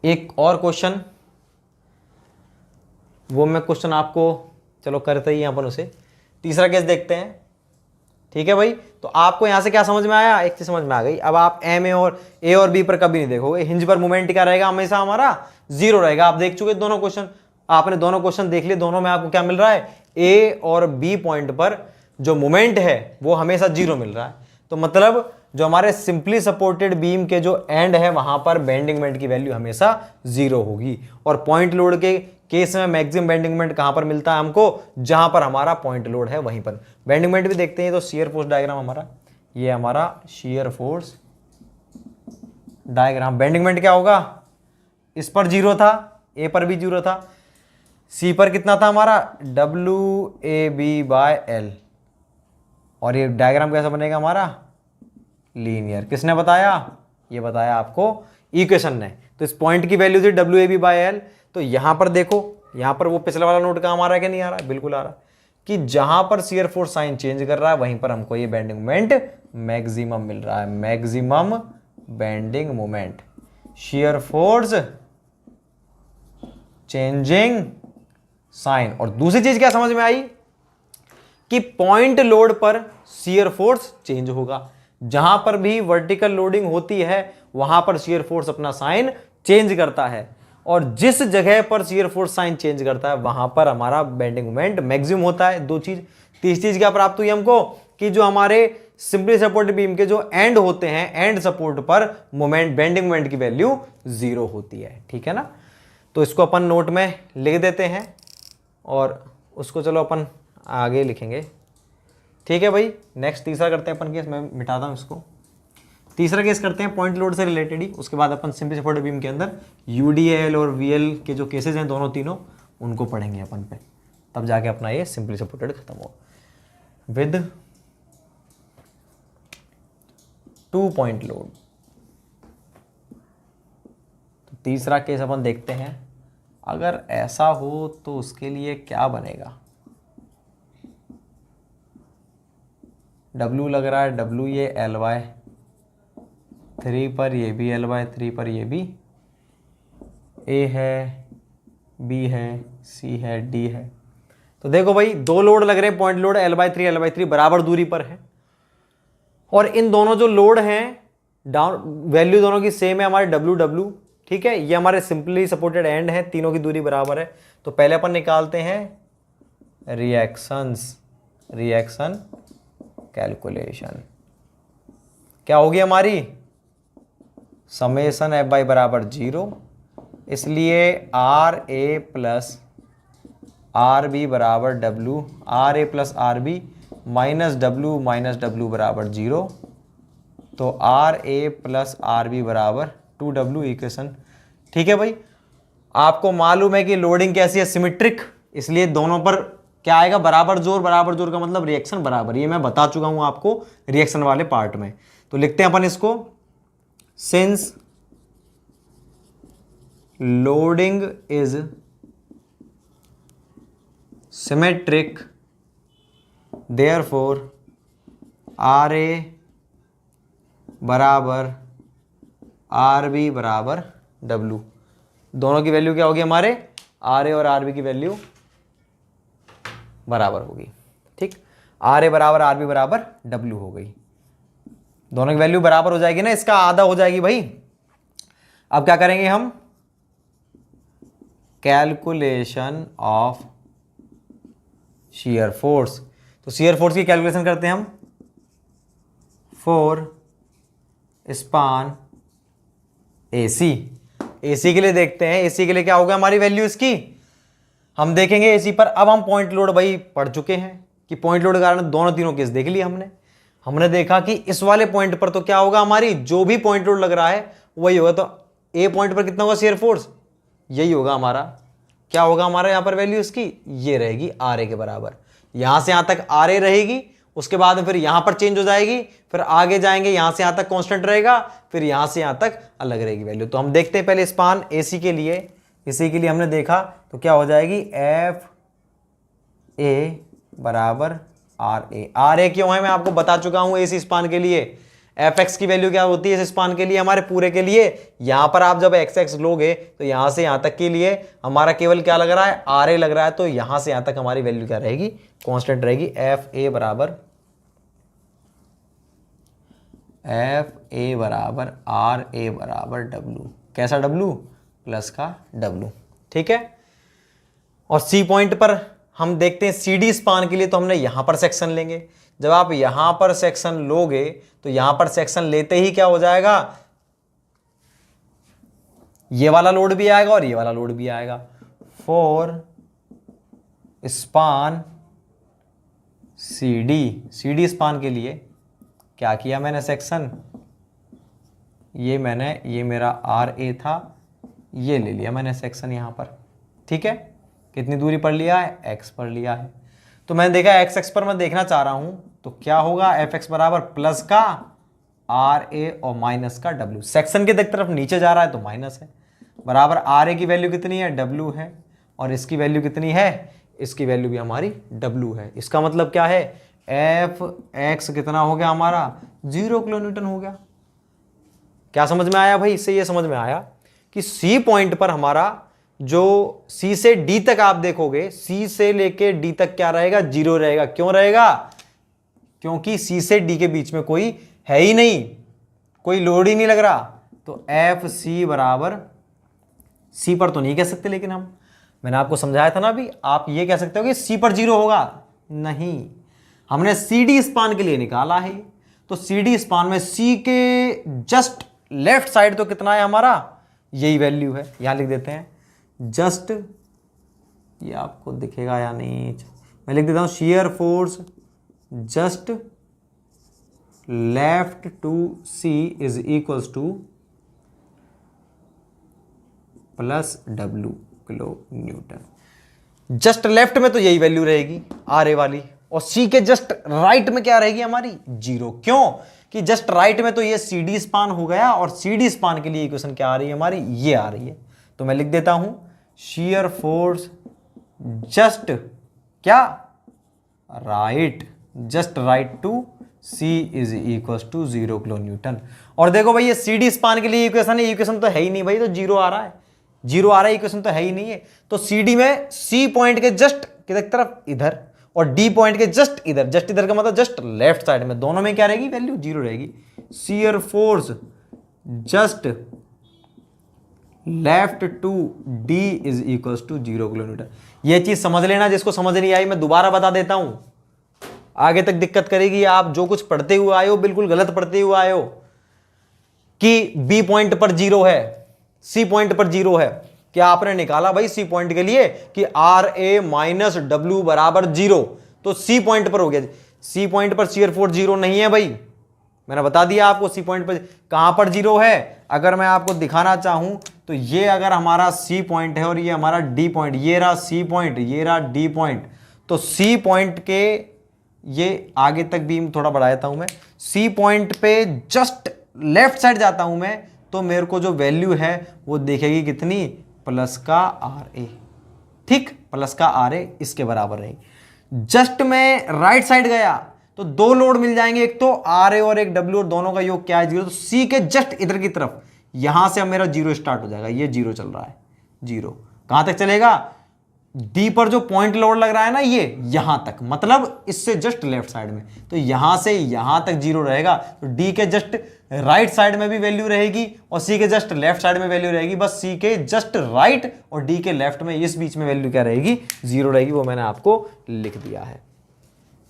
एक और क्वेश्चन, वो मैं क्वेश्चन आपको चलो करते ही अपन उसे, तीसरा केस देखते हैं, ठीक है भाई। तो आपको यहां से क्या समझ में आया, एक चीज समझ में आ गई। अब आप A और B पर कभी नहीं देखोगे, हिंज पर मोमेंट क्या रहेगा, हमेशा हमारा 0 रहेगा। आप देख चुके दोनों क्वेश्चन, आपने दोनों क्वेश्चन देख लिए, दोनों में आपको क्या मिल रहा है, A और B पॉइंट पर जो मोमेंट है वो हमेशा 0 मिल रहा है। तो मतलब जो हमारे सिंपली सपोर्टेड बीम के जो एंड है वहां पर बेंडिंग मोमेंट की वैल्यू हमेशा 0 होगी। और पॉइंट लोड के केस में मैक्सिमम बेंडिंग मोमेंट कहां पर मिलता है हमको, जहां पर हमारा पॉइंट लोड है वहीं पर बेंडिंग मोमेंट भी देखते हैं। तो शियर फोर्स डायग्राम हमारा, ये हमारा shear force diagram, bending moment क्या होगा, इस पर 0 था, A पर भी 0 था, C पर कितना था हमारा, WAB बाय L। और ये डायग्राम कैसा बनेगा हमारा, लीनियर। किसने बताया, ये बताया आपको इक्वेशन ने। तो इस पॉइंट की वैल्यू थी WAB बाय L। तो यहां पर देखो, यहां पर वो पिछला वाला नोट कहां आ रहा है कि नहीं आ रहा है, बिल्कुल आ रहा है, कि जहां पर शियर फोर्स साइन चेंज कर रहा है वहीं पर हमको ये बेंडिंग मोमेंट मैक्सिमम मिल रहा है, maximum bending moment. shear force changing sign. और दूसरी चीज क्या समझ में आई कि पॉइंट लोड पर शियर फोर्स चेंज होगा। जहां पर भी वर्टिकल लोडिंग होती है वहां पर शियर फोर्स अपना साइन चेंज करता है, और जिस जगह पर शियर फोर्स साइन चेंज करता है वहां पर हमारा बेंडिंग मोमेंट मैक्सिमम होता है। दो चीज। तीसरी चीज क्या प्राप्त हुई हमको कि जो हमारे सिंपली सपोर्टेड बीम के जो एंड होते हैं, एंड सपोर्ट पर मोमेंट, बेंडिंग मोमेंट की वैल्यू 0 होती है। ठीक है ना। तो इसको अपन नोट में लिख देते हैं और उसको चलो अपन आगे लिखेंगे। ठीक है भाई। नेक्स्ट तीसरा करते हैं अपन केस, मैं मिटाता हूं इसको। तीसरा केस करते हैं पॉइंट लोड से रिलेटेड ही, उसके बाद अपन सिंपली सपोर्टेड बीम के अंदर यूडीएल और वीएल के जो केसेस हैं दोनों तीनों उनको पढ़ेंगे अपन पे, तब जाके अपना ये सिंपली सपोर्टेड खत्म होगा। With 2 point load. तो तीसरा केस अपन देखते हैं। अगर ऐसा हो तो उसके लिए क्या बनेगा। W लग रहा है, W ये L/3 पर, ये भी L/3 पर, ये भी A है, B है, C है, D है। तो देखो भाई दो लोड लग रहे हैं, पॉइंट लोड L/3 L/3 बराबर दूरी पर है, और इन दोनों जो लोड हैं डाउन वैल्यू दोनों की सेम है हमारे W। ठीक है। ये हमारे सिंपली सपोर्टेड एंड है, तीनों की दूरी बराबर है। तो पहले अपन निकालते हैं रिएक्शन कैलकुलेशन। क्या होगी हमारी समेशन F बराबर 0, इसलिए RA प्लस RB बराबर W, RA plus RB minus W बराबर 0। तो RA प्लस RB बराबर 2W इक्वेशन। ठीक है भाई। आपको मालूम है कि लोडिंग कैसी है, सिमेट्रिक, इसलिए दोनों पर क्या आएगा, बराबर जोर। बराबर जोर का मतलब रिएक्शन बराबर, ये मैं बता चुका हूं आपको रिएक्शन वाले पार्ट में। तो लिखते हैं अपन इसको, since loading is symmetric therefore RA बराबर RB बराबर W। दोनों की वैल्यू क्या होगी हमारे, RA और RB की वैल्यू बराबर होगी। ठीक। RA बराबर RB बराबर W हो गई, दोनों की वैल्यू बराबर हो जाएगी ना, इसका आधा हो जाएगी भाई। अब क्या करेंगे हम, कैलकुलेशन ऑफ शियर फोर्स। तो शियर फोर्स की कैलकुलेशन करते हैं हम फॉर स्पान AC। AC के लिए देखते हैं, AC के लिए क्या होगा हमारी वैल्यू इसकी, हम देखेंगे AC पर। अब हम पॉइंट लोड भाई पढ़ चुके हैं कि पॉइंट लोड के कारण दोनों तीनों केस देख लिए हमने देखा कि इस वाले पॉइंट पर तो क्या होगा, हमारी जो भी पॉइंट लोड लग रहा है वही होगा। तो A पॉइंट पर कितना होगा शियर फोर्स, यही होगा हमारा। क्या होगा हमारा यहां पर वैल्यू इसकी, ये रहेगी RA के बराबर। यहां से यहां तक RA रहेगी, उसके बाद में फिर यहां पर चेंज हो जाएगी, फिर आगे जाएंगे यहां से यहां तक कांस्टेंट रहेगा, फिर यहां से यहां तक अलग रहेगी वैल्यू। तो हम देखते हैं पहले स्पान AC के लिए। इसी के लिए हमने देखा तो क्या हो जाएगी, FA बराबर RA क्यों है मैं आपको बता चुका हूं। AC स्पान के लिए Fx की वैल्यू क्या होती है इस स्पान के लिए, हमारे पूरे के लिए। यहां पर आप जब XX लोगे तो यहां से यहां तक के लिए हमारा केवल क्या लग रहा है, RA लग रहा है। तो यहां से यहां तक हमारी वैल्यू क्या रहेगी, कांस्टेंट रहेगी। FA बराबर RA बराबर W। कैसा W, प्लस का W। ठीक है। और C पॉइंट पर हम देखते हैं CD स्पान के लिए, तो हमने यहां पर सेक्शन लेंगे। जब आप यहां पर सेक्शन लोगे तो यहां पर सेक्शन लेते ही क्या हो जाएगा, ये वाला लोड भी आएगा और ये वाला लोड भी आएगा। फॉर स्पान CD स्पान के लिए क्या किया मैंने, सेक्शन ये मेरा RA था, ये ले लिया मैंने सेक्शन यहां पर। ठीक है। कितनी दूरी पर लिया है, X पर लिया है। तो मैंने देखा XX पर मैं देखना चाह रहा हूं, तो क्या होगा, FX बराबर प्लस का RA और माइनस का W। सेक्शन के तरफ नीचे जा रहा है तो माइनस है, बराबर RA की वैल्यू कितनी है, W है, और इसकी वैल्यू कितनी है, इसकी वैल्यू भी हमारी W है। इसका मतलब क्या है, Fx कितना हो गया हमारा, 0 किलो न्यूटन हो गया। क्या समझ में आया भाई? इससे ये समझ में आया कि सी पॉइंट पर हमारा जो सी से डी तक आप देखोगे, सी से लेके डी तक क्या रहेगा? 0 रहेगा। क्यों रहेगा? क्योंकि सी से डी के बीच में कोई है ही नहीं, कोई लोड ही नहीं लग रहा। तो एफ सी बराबर, सी पर तो नहीं कह सकते, लेकिन मैंने आपको समझाया था ना अभी, आप ये कह सकते हो कि सी पर 0 होगा। नहीं, हमने सी डी स्पान के लिए निकाला है। तो सी डी स्पान में सी के जस्ट लेफ्ट साइड तो कितना है हमारा? यही वैल्यू है। यहां लिख देते हैं जस्ट, ये आपको दिखेगा या नहीं, मैं लिख देता हूं shear force just left to C is equals to plus W kilo newton. Just left में तो यही वैल्यू रहेगी आर ए वाली, और सी के जस्ट राइट में क्या रहेगी हमारी? 0। क्यों? कि जस्ट राइट में तो ये सी डी स्पान हो गया, और सी डी स्पान के लिए इक्वेशन क्या आ रही है हमारी? ये आ रही है। तो मैं लिख देता हूं शियर फोर्स जस्ट क्या? Right, just right to C is equal to 0 kilo newton. और देखो भाई, ये सी डी स्पान के लिए इक्वेशन है, इक्वेशन तो है ही नहीं भाई, तो 0 आ रहा है, 0 आ रहा है, इक्वेशन तो है ही नहीं है। तो सी डी में सी पॉइंट के जस्ट किधर तरफ? इधर, और डी पॉइंट के जस्ट इधर। जस्ट इधर का मतलब जस्ट लेफ्ट साइड में, दोनों में क्या रहेगी? वैल्यू 0 रहेगी। Shear force just left to D is equal to 0 kilo newton. यह चीज समझ लेना, जिसको समझ नहीं आई मैं दोबारा बता देता हूं, आगे तक दिक्कत करेगी। आप जो कुछ पढ़ते हुए आए हो बिल्कुल गलत पढ़ते हुए आए हो कि बी पॉइंट पर 0 है, सी पॉइंट पर 0 है। क्या आपने निकाला भाई सी पॉइंट के लिए कि आर ए माइनस डब्ल्यू बराबर 0, तो सी पॉइंट पर हो गया। सी पॉइंट पर शियर फोर्स 0 नहीं है भाई, मैंने बता दिया आपको। सी पॉइंट पर कहां पर 0 है? अगर मैं आपको दिखाना चाहूं तो ये अगर हमारा सी पॉइंट है और ये हमारा डी पॉइंट, ये रहा सी पॉइंट, ये रहा डी पॉइंट, तो सी पॉइंट के ये आगे तक भी थोड़ा बढ़ा देता हूं मैं। सी पॉइंट पे जस्ट लेफ्ट साइड जाता हूं मैं, तो मेरे को जो वैल्यू है वो देखेगी कितनी? प्लस का आर ए। ठीक, प्लस का आर ए इसके बराबर रहेगी। जस्ट में राइट साइड गया तो 2 लोड मिल जाएंगे, एक तो आर ए और एक डब्ल्यू, और दोनों का योग क्या है? 0। तो सी के जस्ट इधर की तरफ, यहां से अब मेरा 0 स्टार्ट हो जाएगा। ये 0 चल रहा है, 0 कहां तक चलेगा? डी पर जो पॉइंट लोड लग रहा है ना, ये यहां तक, मतलब इससे जस्ट लेफ्ट साइड में। तो यहां से यहां तक 0 रहेगा। तो डी के जस्ट राइट साइड में भी वैल्यू रहेगी और सी के जस्ट लेफ्ट साइड में वैल्यू रहेगी। बस सी के जस्ट राइट और डी के लेफ्ट में, इस बीच में वैल्यू क्या रहेगी? 0 रहेगी। वो मैंने आपको लिख दिया है,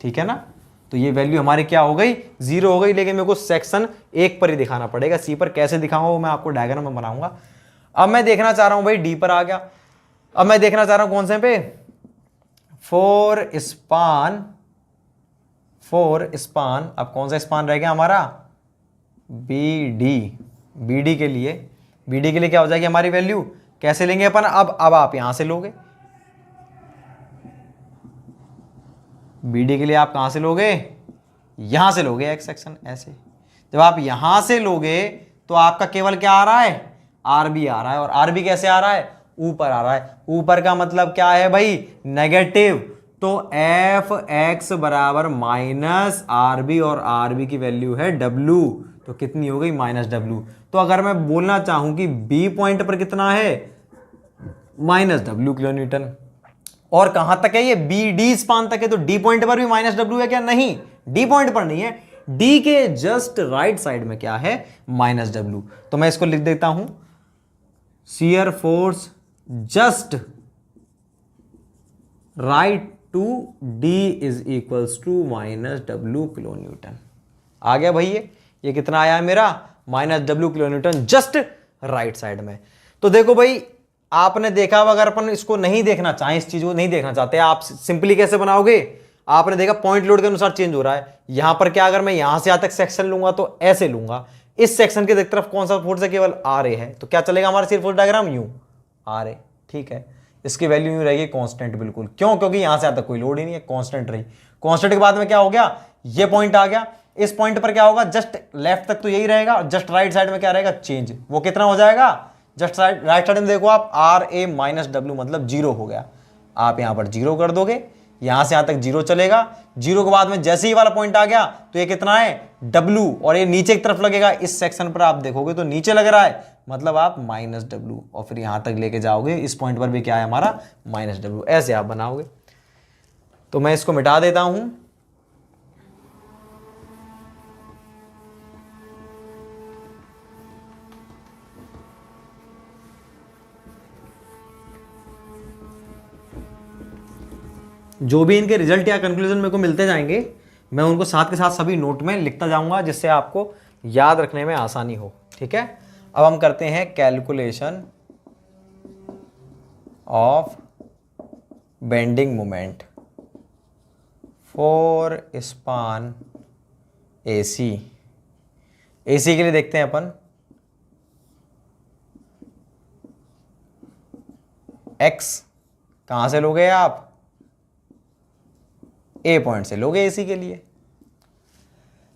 ठीक है ना। तो ये वैल्यू हमारी क्या हो गई? 0 हो गई। लेकिन मेरे को सेक्शन 1 पर ही दिखाना पड़ेगा। सी पर कैसे दिखाऊंगा वो मैं आपको डायग्राम में बनाऊंगा। अब मैं देखना चाह रहा हूं भाई, डी पर आ गया। अब मैं देखना चाह रहा हूं कौन से पे? Four span. अब कौन सा स्पान रह गया हमारा? बी डी के लिए क्या हो जाएगी हमारी वैल्यू? कैसे लेंगे अपन? अब आप यहां से लोगे, बी डी के लिए आप कहां से लोगे? यहां से लोगे एक्स सेक्शन, ऐसे। जब आप यहां से लोगे तो आपका केवल क्या आ रहा है? आर बी आ रहा है। और आर बी कैसे आ रहा है? ऊपर आ रहा है। ऊपर का मतलब क्या है भाई? नेगेटिव। तो एफ एक्स बराबर माइनस आर बी, और आर बी की वैल्यू है डब्ल्यू, तो कितनी हो गई? Minus W. तो अगर मैं बोलना चाहूं कि बी पॉइंट पर कितना है? Minus W kilo newton. और कहां तक है ये? बी डी स्पान तक है। तो डी पॉइंट पर भी माइनस डब्ल्यू है क्या? नहीं, डी पॉइंट पर नहीं है। डी के जस्ट राइट साइड में क्या है? Minus W. तो मैं इसको लिख देता हूं, shear force just right to D is equals to minus W kilo newton. आ गया भाई? ये कितना आया है मेरा? Minus W kilo newton just right side में। तो देखो भाई, आपने देखा, अगर अपन इसको नहीं देखना चाहें, इस चीज को नहीं देखना चाहते, आप सिंपली कैसे बनाओगे? आपने देखा पॉइंट लोड के अनुसार चेंज हो रहा है। यहां पर क्या, अगर मैं यहां से यहां तक सेक्शन लूंगा तो ऐसे लूंगा। इस सेक्शन के तरफ कौन सा फोर्स है? केवल आर ए है। तो क्या चलेगा हमारा सिर्फ फोर्स डायग्राम? यूं आर ए, ठीक है। इसकी वैल्यू यूं रहेगी कांस्टेंट, बिल्कुल। क्यों? क्योंकि यहां से यहां तक कोई लोड ही नहीं है, कांस्टेंट रही। कांस्टेंट के बाद में क्या हो गया? ये पॉइंट आ गया। इस पॉइंट पर क्या होगा? जस्ट लेफ्ट तक तो यही रहेगा, जस्ट राइट साइड में क्या रहेगा? चेंज। वो कितना हो जाएगा? जस्ट राइट साइड में देखो आप, आर ए माइनस डब्ल्यू मतलब 0 हो गया। आप यहां पर 0 कर दोगे, यहां से यहां तक 0 चलेगा। 0 के बाद में जैसे ही वाला पॉइंट आ गया तो ये कितना है? W और ये नीचे की तरफ लगेगा, इस सेक्शन पर आप देखोगे तो नीचे लग रहा है, मतलब आप -W और फिर यहां तक लेके जाओगे, इस पॉइंट पर भी क्या है हमारा -W, ऐसे आप बनाओगे। तो मैं इसको मिटा देता हूं। जो भी इनके रिजल्ट या कंक्लूजन मेरे को मिलते जाएंगे, मैं उनको साथ के साथ सभी नोट में लिखता जाऊंगा, जिससे आपको याद रखने में आसानी हो। ठीक है, अब हम करते हैं calculation of bending moment for span AC। AC के लिए देखते हैं अपन x कहां से लोगे आप, A पॉइंट से लोगे AC के लिए।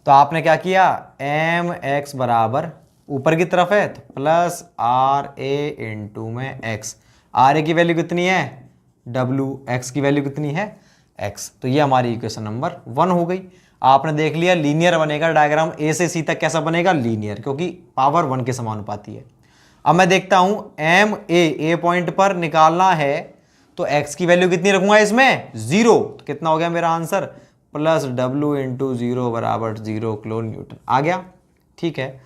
तो आपने क्या किया, mx बराबर ऊपर की तरफ है तो प्लस RA इंटू में x। RA की वैल्यू कितनी है W, x की वैल्यू कितनी है x। तो ये हमारी इक्वेशन नंबर 1 हो गई। आपने देख लिया लीनियर बनेगा डायग्राम, A से C तक कैसा बनेगा, लीनियर, क्योंकि पावर 1 के समानुपाती है। अब मैं देखता हूं A पॉइंट पर निकालना है तो x की वैल्यू कितनी रखूंगा इसमें, 0। तो कितना हो गया मेरा आंसर, प्लस W इंटू 0 बराबर 0 किलो न्यूटन आ गया। ठीक है,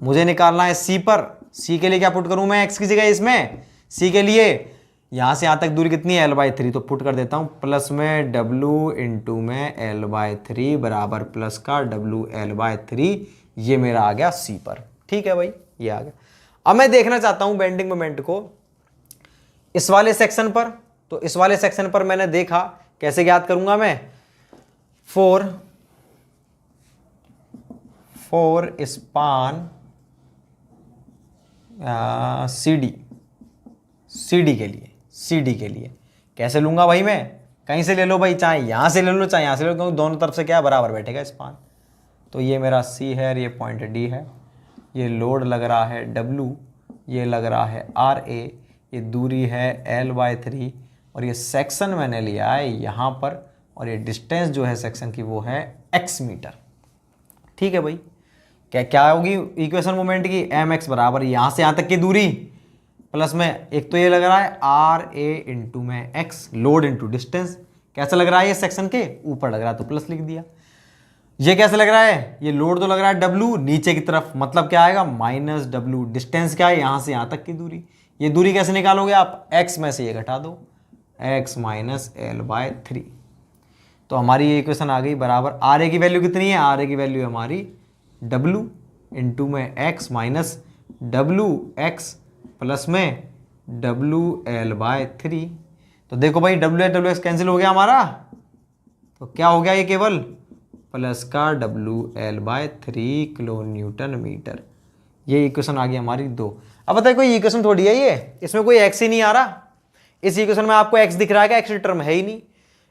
मुझे निकालना है C पर। C के लिए क्या पुट करूं मैं x की जगह इसमें, C के लिए यहां से यहां तक दूरी कितनी है L/3, तो पुट कर देता हूं प्लस में W इंटू में L/3 बराबर प्लस का W L/3, ये मेरा आ गया C पर। ठीक है भाई, ये आ गया। अब मैं देखना चाहता हूं बेंडिंग मोमेंट को इस वाले सेक्शन पर। तो इस वाले सेक्शन पर मैंने देखा, कैसे ज्ञात करूंगा मैं, फोर स्पान CD के लिए कैसे लूंगा भाई, मैं कहीं से ले लो भाई, चाहे यहां से ले लो चाहे यहां से ले लो, क्योंकि दोनों तरफ से क्या बराबर बैठेगा स्पान। तो ये मेरा C है और ये पॉइंट D है, ये लोड लग रहा है W, ये लग रहा है RA, ये दूरी है L/3 और ये सेक्शन मैंने लिया है यहाँ पर, और ये डिस्टेंस जो है सेक्शन की वो है x मीटर। ठीक है भाई, क्या होगी इक्वेशन मोमेंट की, mx बराबर यहाँ से यहाँ तक की दूरी प्लस में एक तो ये लग रहा है RA इंटू में x, लोड इंटू डिस्टेंस। कैसा लग रहा है, ये सेक्शन के ऊपर लग रहा है तो प्लस लिख दिया। ये कैसे लग रहा है, ये लोड तो लग रहा है W नीचे की तरफ, मतलब क्या आएगा -W। डिस्टेंस क्या है, यहाँ से यहाँ तक की दूरी। ये दूरी कैसे निकालोगे आप, x में से ये घटा दो, x माइनस L/3। तो हमारी ये इक्वेशन आ गई बराबर, RA की वैल्यू कितनी है, RA की वैल्यू है हमारी W इंटू में x माइनस WX प्लस में WL/3। तो देखो भाई WX कैंसिल हो गया हमारा, तो क्या हो गया ये केवल प्लस का WL/3 किलो न्यूटन मीटर। ये इक्वेशन आ गई हमारी 2। अब बताइए कोई इक्वेशन थोड़ी है ये, इसमें कोई x ही नहीं आ रहा। इस इक्वेशन में आपको x दिख रहा है क्या, x टर्म है ही नहीं।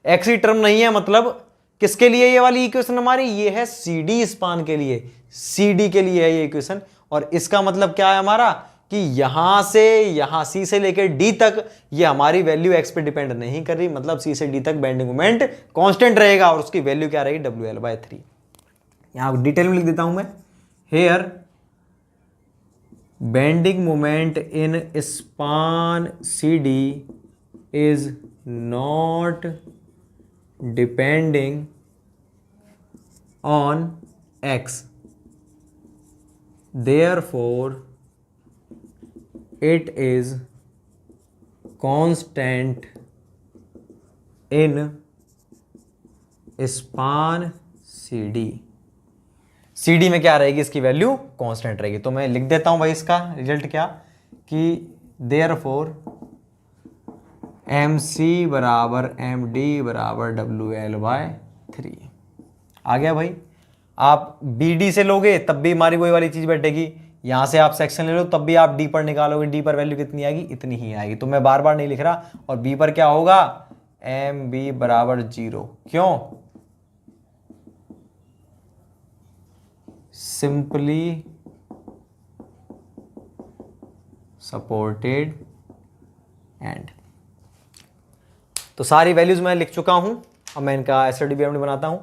x टर्म नहीं है मतलब किसके लिए ये वाली इक्वेशन हमारी, ये है CD स्पान के लिए, CD के लिए है ये इक्वेशन। और इसका मतलब क्या है हमारा कि यहां से यहां C से लेकर D तक ये हमारी वैल्यू x पे डिपेंड नहीं कर रही, मतलब C से D तक बेंडिंग मोमेंट कांस्टेंट रहेगा और उसकी वैल्यू क्या रहेगी, WL/3। यहां डिटेल में लिख देता हूं मैं, here bending moment in span CD is not depending on x, therefore it is constant in span CD। CD में क्या रहेगी, इसकी वैल्यू कांस्टेंट रहेगी। तो मैं लिख देता हूं भाई इसका रिजल्ट क्या, कि therefore MC बराबर MD बराबर WL/3 आ गया भाई। आप BD से लोगे तब भी हमारी वही वाली चीज़ बैठेगी, यहाँ से आप सेक्शन ले लो तब भी आप D पर निकालोगे, D पर वैल्यू कितनी आएगी, इतनी ही आएगी। तो मैं बार बार नहीं लिख रहा। और B पर क्या होगा, MB बराबर 0, क्यों, सिंपली सपोर्टेड एंड। तो सारी वैल्यूज मैं लिख चुका हूं। अब मैं इनका SRDBM बनाता हूं।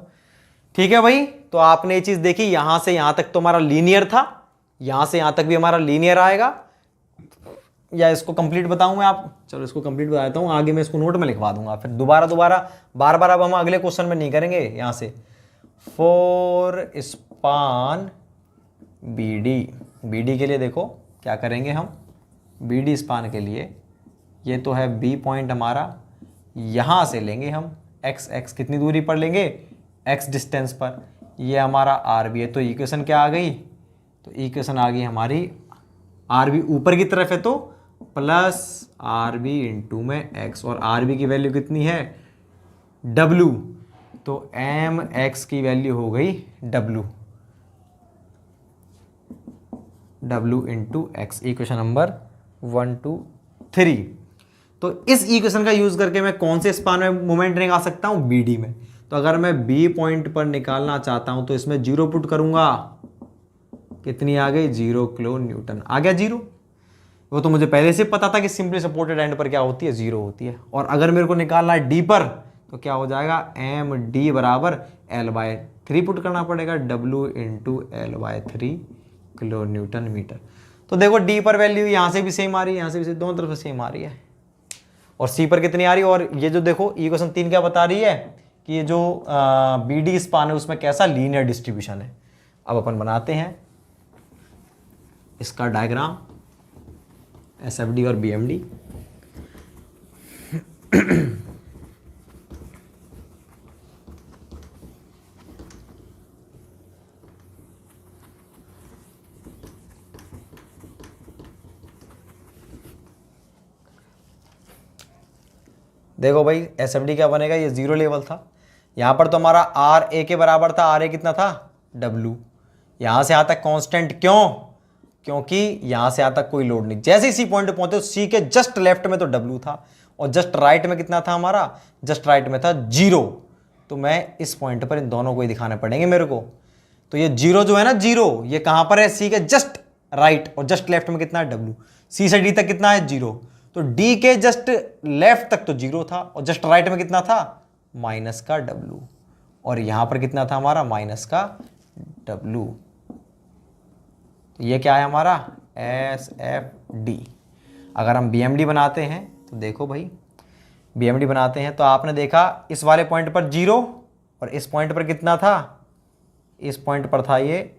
ठीक है भाई, तो आपने ये चीज देखी, यहां से यहां तक तो हमारा लीनियर था, यहां से यहां तक भी हमारा लीनियर आएगा, या इसको कंप्लीट बताऊं मैं आप, चलो इसको कंप्लीट बता देता हूं, आगे मैं इसको नोट में लिखवा दूंगा, फिर दोबारा बार बार अब हम अगले क्वेश्चन में नहीं करेंगे। यहां से फॉर स्पान BD के लिए देखो क्या करेंगे हम, BD स्पान के लिए, ये तो है B पॉइंट हमारा, यहां से लेंगे हम x कितनी दूरी पर लेंगे, x डिस्टेंस पर, ये हमारा RB है। तो इक्वेशन क्या आ गई, तो इक्वेशन आ गई हमारी, RB ऊपर की तरफ है तो प्लस RB इंटू में x, और RB की वैल्यू कितनी है W, तो mx की वैल्यू हो गई W into x. Equation number 1 2 3। तो इस इक्वेशन का यूज करके मैं कौन से स्पान में मोमेंट निकाल सकता हूं, BD में। तो अगर मैं B पॉइंट पर निकालना चाहता हूं तो इसमें 0 पुट करूंगा, कितनी आ गई 0 किलो न्यूटन, आ गया 0। वो तो मुझे पहले से पता था कि सिंपली सपोर्टेड एंड पर क्या होती है, 0 होती है। और अगर मेरे को निकालना है D पर तो क्या हो जाएगा, MD बराबर L/3 पुट करना पड़ेगा, W इंटू L/3 किलो न्यूटन मीटर। तो देखो D पर वैल्यू यहां से भी सेम आ रही है, यहां से भी दोनों तरफ से सेम आ रही है, और C पर कितनी आ रही है। और ये जो देखो इक्वेशन 3 क्या बता रही है कि ये जो BD स्पान है उसमें कैसा लीनियर डिस्ट्रीब्यूशन है। अब अपन बनाते हैं इसका डायग्राम, SFD और BMD। देखो भाई SFD क्या बनेगा, ये 0 लेवल था, यहां पर तो हमारा RA के बराबर था, RA कितना था W, यहां से यहां तक कांस्टेंट, क्यों, क्योंकि यहां से यहां तक कोई लोड नहीं। जैसे इसी पॉइंट पे पहुंचे तो C के जस्ट लेफ्ट में तो W था, और जस्ट राइट में कितना था हमारा, जस्ट राइट में था 0। तो मैं इस पॉइंट पर इन दोनों को ही दिखाने पड़ेंगे मेरे को। तो ये 0 जो है ना 0, ये कहां पर है, C के जस्ट राइट, और जस्ट लेफ्ट में कितना है W। C से D तक कितना है 0, तो D के जस्ट लेफ्ट तक तो 0 था, और जस्ट राइट में कितना था माइनस का W, और यहां पर कितना था हमारा माइनस का W। तो ये क्या है हमारा SFD। अगर हम BMD बनाते हैं तो देखो भाई, BMD बनाते हैं तो आपने देखा इस वाले पॉइंट पर 0, और इस पॉइंट पर कितना था, इस पॉइंट पर था ये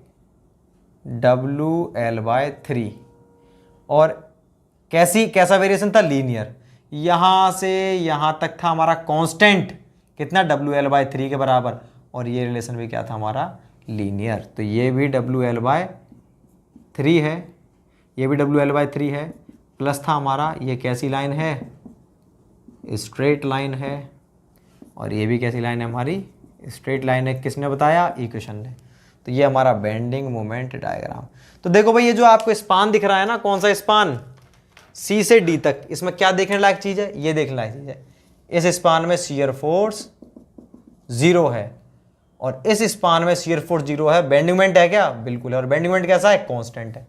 WL/3, और कैसा वेरिएशन था, लीनियर। यहां से यहां तक था हमारा कांस्टेंट, कितना WL/3 के बराबर, और ये रिलेशन भी क्या था हमारा लीनियर। तो ये भी WL/3 है, ये भी WL/3 है, प्लस था हमारा ये कैसी लाइन है, स्ट्रेट लाइन है, और ये भी कैसी लाइन है हमारी स्ट्रेट लाइन है। किसने बताया, इक्वेशन ने। तो ये हमारा बेंडिंग मोमेंट डायग्राम। तो देखो भाई ये जो आपको स्पान दिख रहा है ना, कौन सा स्पान, C से D तक, इसमें क्या देखने लायक चीज है, ये देखने लायक चीज है। इस स्पान में शियर फोर्स 0 है, और इस स्पान में शियर फोर्स 0 है। बेंडिंग मोमेंट है क्या, बिल्कुल है, और बेंडिंग मोमेंट कैसा है, कांस्टेंट है।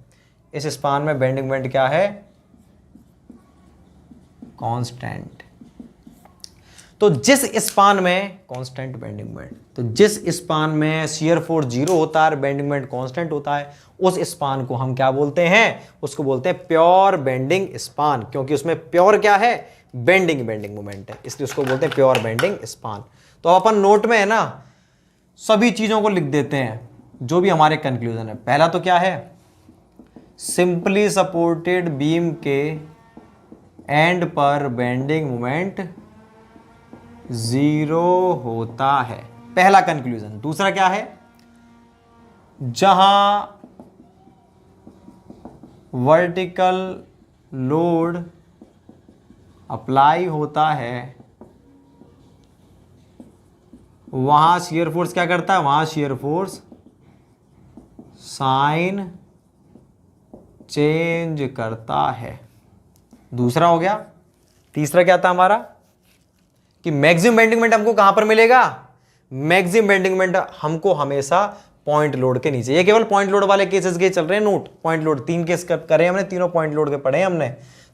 इस स्पान में बेंडिंग मोमेंट क्या है, कांस्टेंट। तो जिस स्पान में कांस्टेंट बेंडिंग मोमेंट, तो जिस स्पान में शियर फोर्स 0 होता है, बेंडिंग मोमेंट कांस्टेंट होता है, उस स्पान को हम क्या बोलते हैं, उसको बोलते हैं प्योर बेंडिंग स्पान, क्योंकि उसमें प्योर क्या है, बेंडिंग मोमेंट है, इसलिए उसको बोलते हैं प्योर बेंडिंग स्पान। तो अपन नोट में है ना सभी चीजों को लिख देते हैं जो भी हमारे कंक्लूजन है। पहला तो क्या है, सिंपली सपोर्टेड बीम के एंड पर बेंडिंग मोमेंट 0 होता है, पहला कंक्लूजन। दूसरा क्या है, जहां वर्टिकल लोड अप्लाई होता है वहां शियर फोर्स क्या करता है, वहां शियर फोर्स साइन चेंज करता है। दूसरा हो गया। तीसरा क्या था हमारा कि मैक्सिमम बेंडिंग मोमेंट हमको कहां पर मिलेगा, मैक्सिमम बेंडिंग मोमेंट हमको हमेशा पॉइंट लोड के नीचे। ये केवल पॉइंट लोड वाले केसेस के चल रहे हैं नोट, पॉइंट लोड 3 केस करे हमने, तीनों पॉइंट लोड के पढ़े हमने।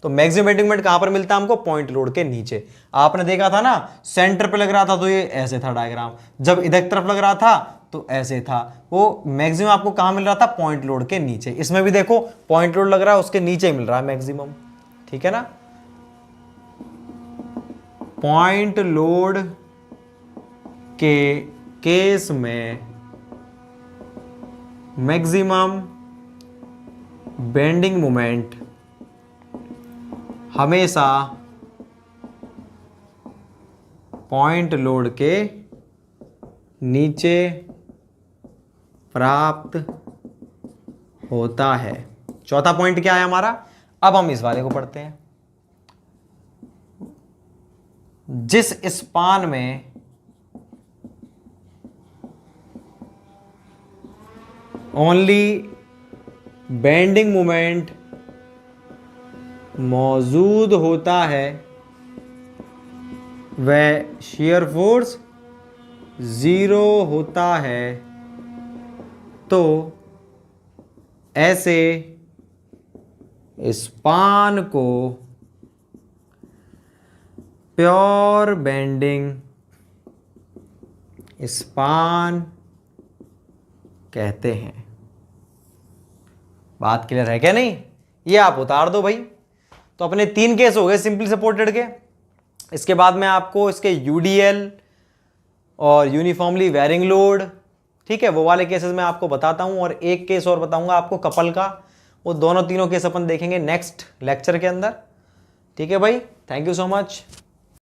तो मैक्सिमम बेंडिंग मोमेंट कहां पर मिलता है हमको, पॉइंट लोड के नीचे। आपने देखा था ना सेंटर पे लग रहा था तो ये ऐसे था डायग्राम, जब इधर तरफ लग रहा था तो ऐसे था। वो मैक्सिमम आपको कहाँ मिल रहा था, पॉइंट लोड के नीचे। इसमें भी देखो पॉइंट लोड लग रहा है, उसके नीचे ही मिल रहा है मैक्सिमम, ठीक है ना। पॉइंट लोड के केस में मैक्सिमम बेंडिंग मोमेंट हमेशा पॉइंट लोड के नीचे प्राप्त होता है। चौथा पॉइंट क्या है हमारा, अब हम इस वाले को पढ़ते हैं। जिस स्पान में ओनली बेंडिंग मोमेंट मौजूद होता है वह शियर फोर्स 0 होता है, तो ऐसे स्पान को प्योर बेंडिंग स्पान कहते हैं। बात क्लियर है क्या नहीं, ये आप उतार दो भाई। तो अपने 3 केस हो गए सिंपली सपोर्टेड के। इसके बाद में आपको इसके यूडीएल और यूनिफॉर्मली वेरिंग लोड, ठीक है, वो वाले केसेस मैं आपको बताता हूं, और एक केस और बताऊंगा आपको कपल का। वो दोनों तीनों केस अपन देखेंगे नेक्स्ट लेक्चर के अंदर, ठीक है भाई। Thank you so much.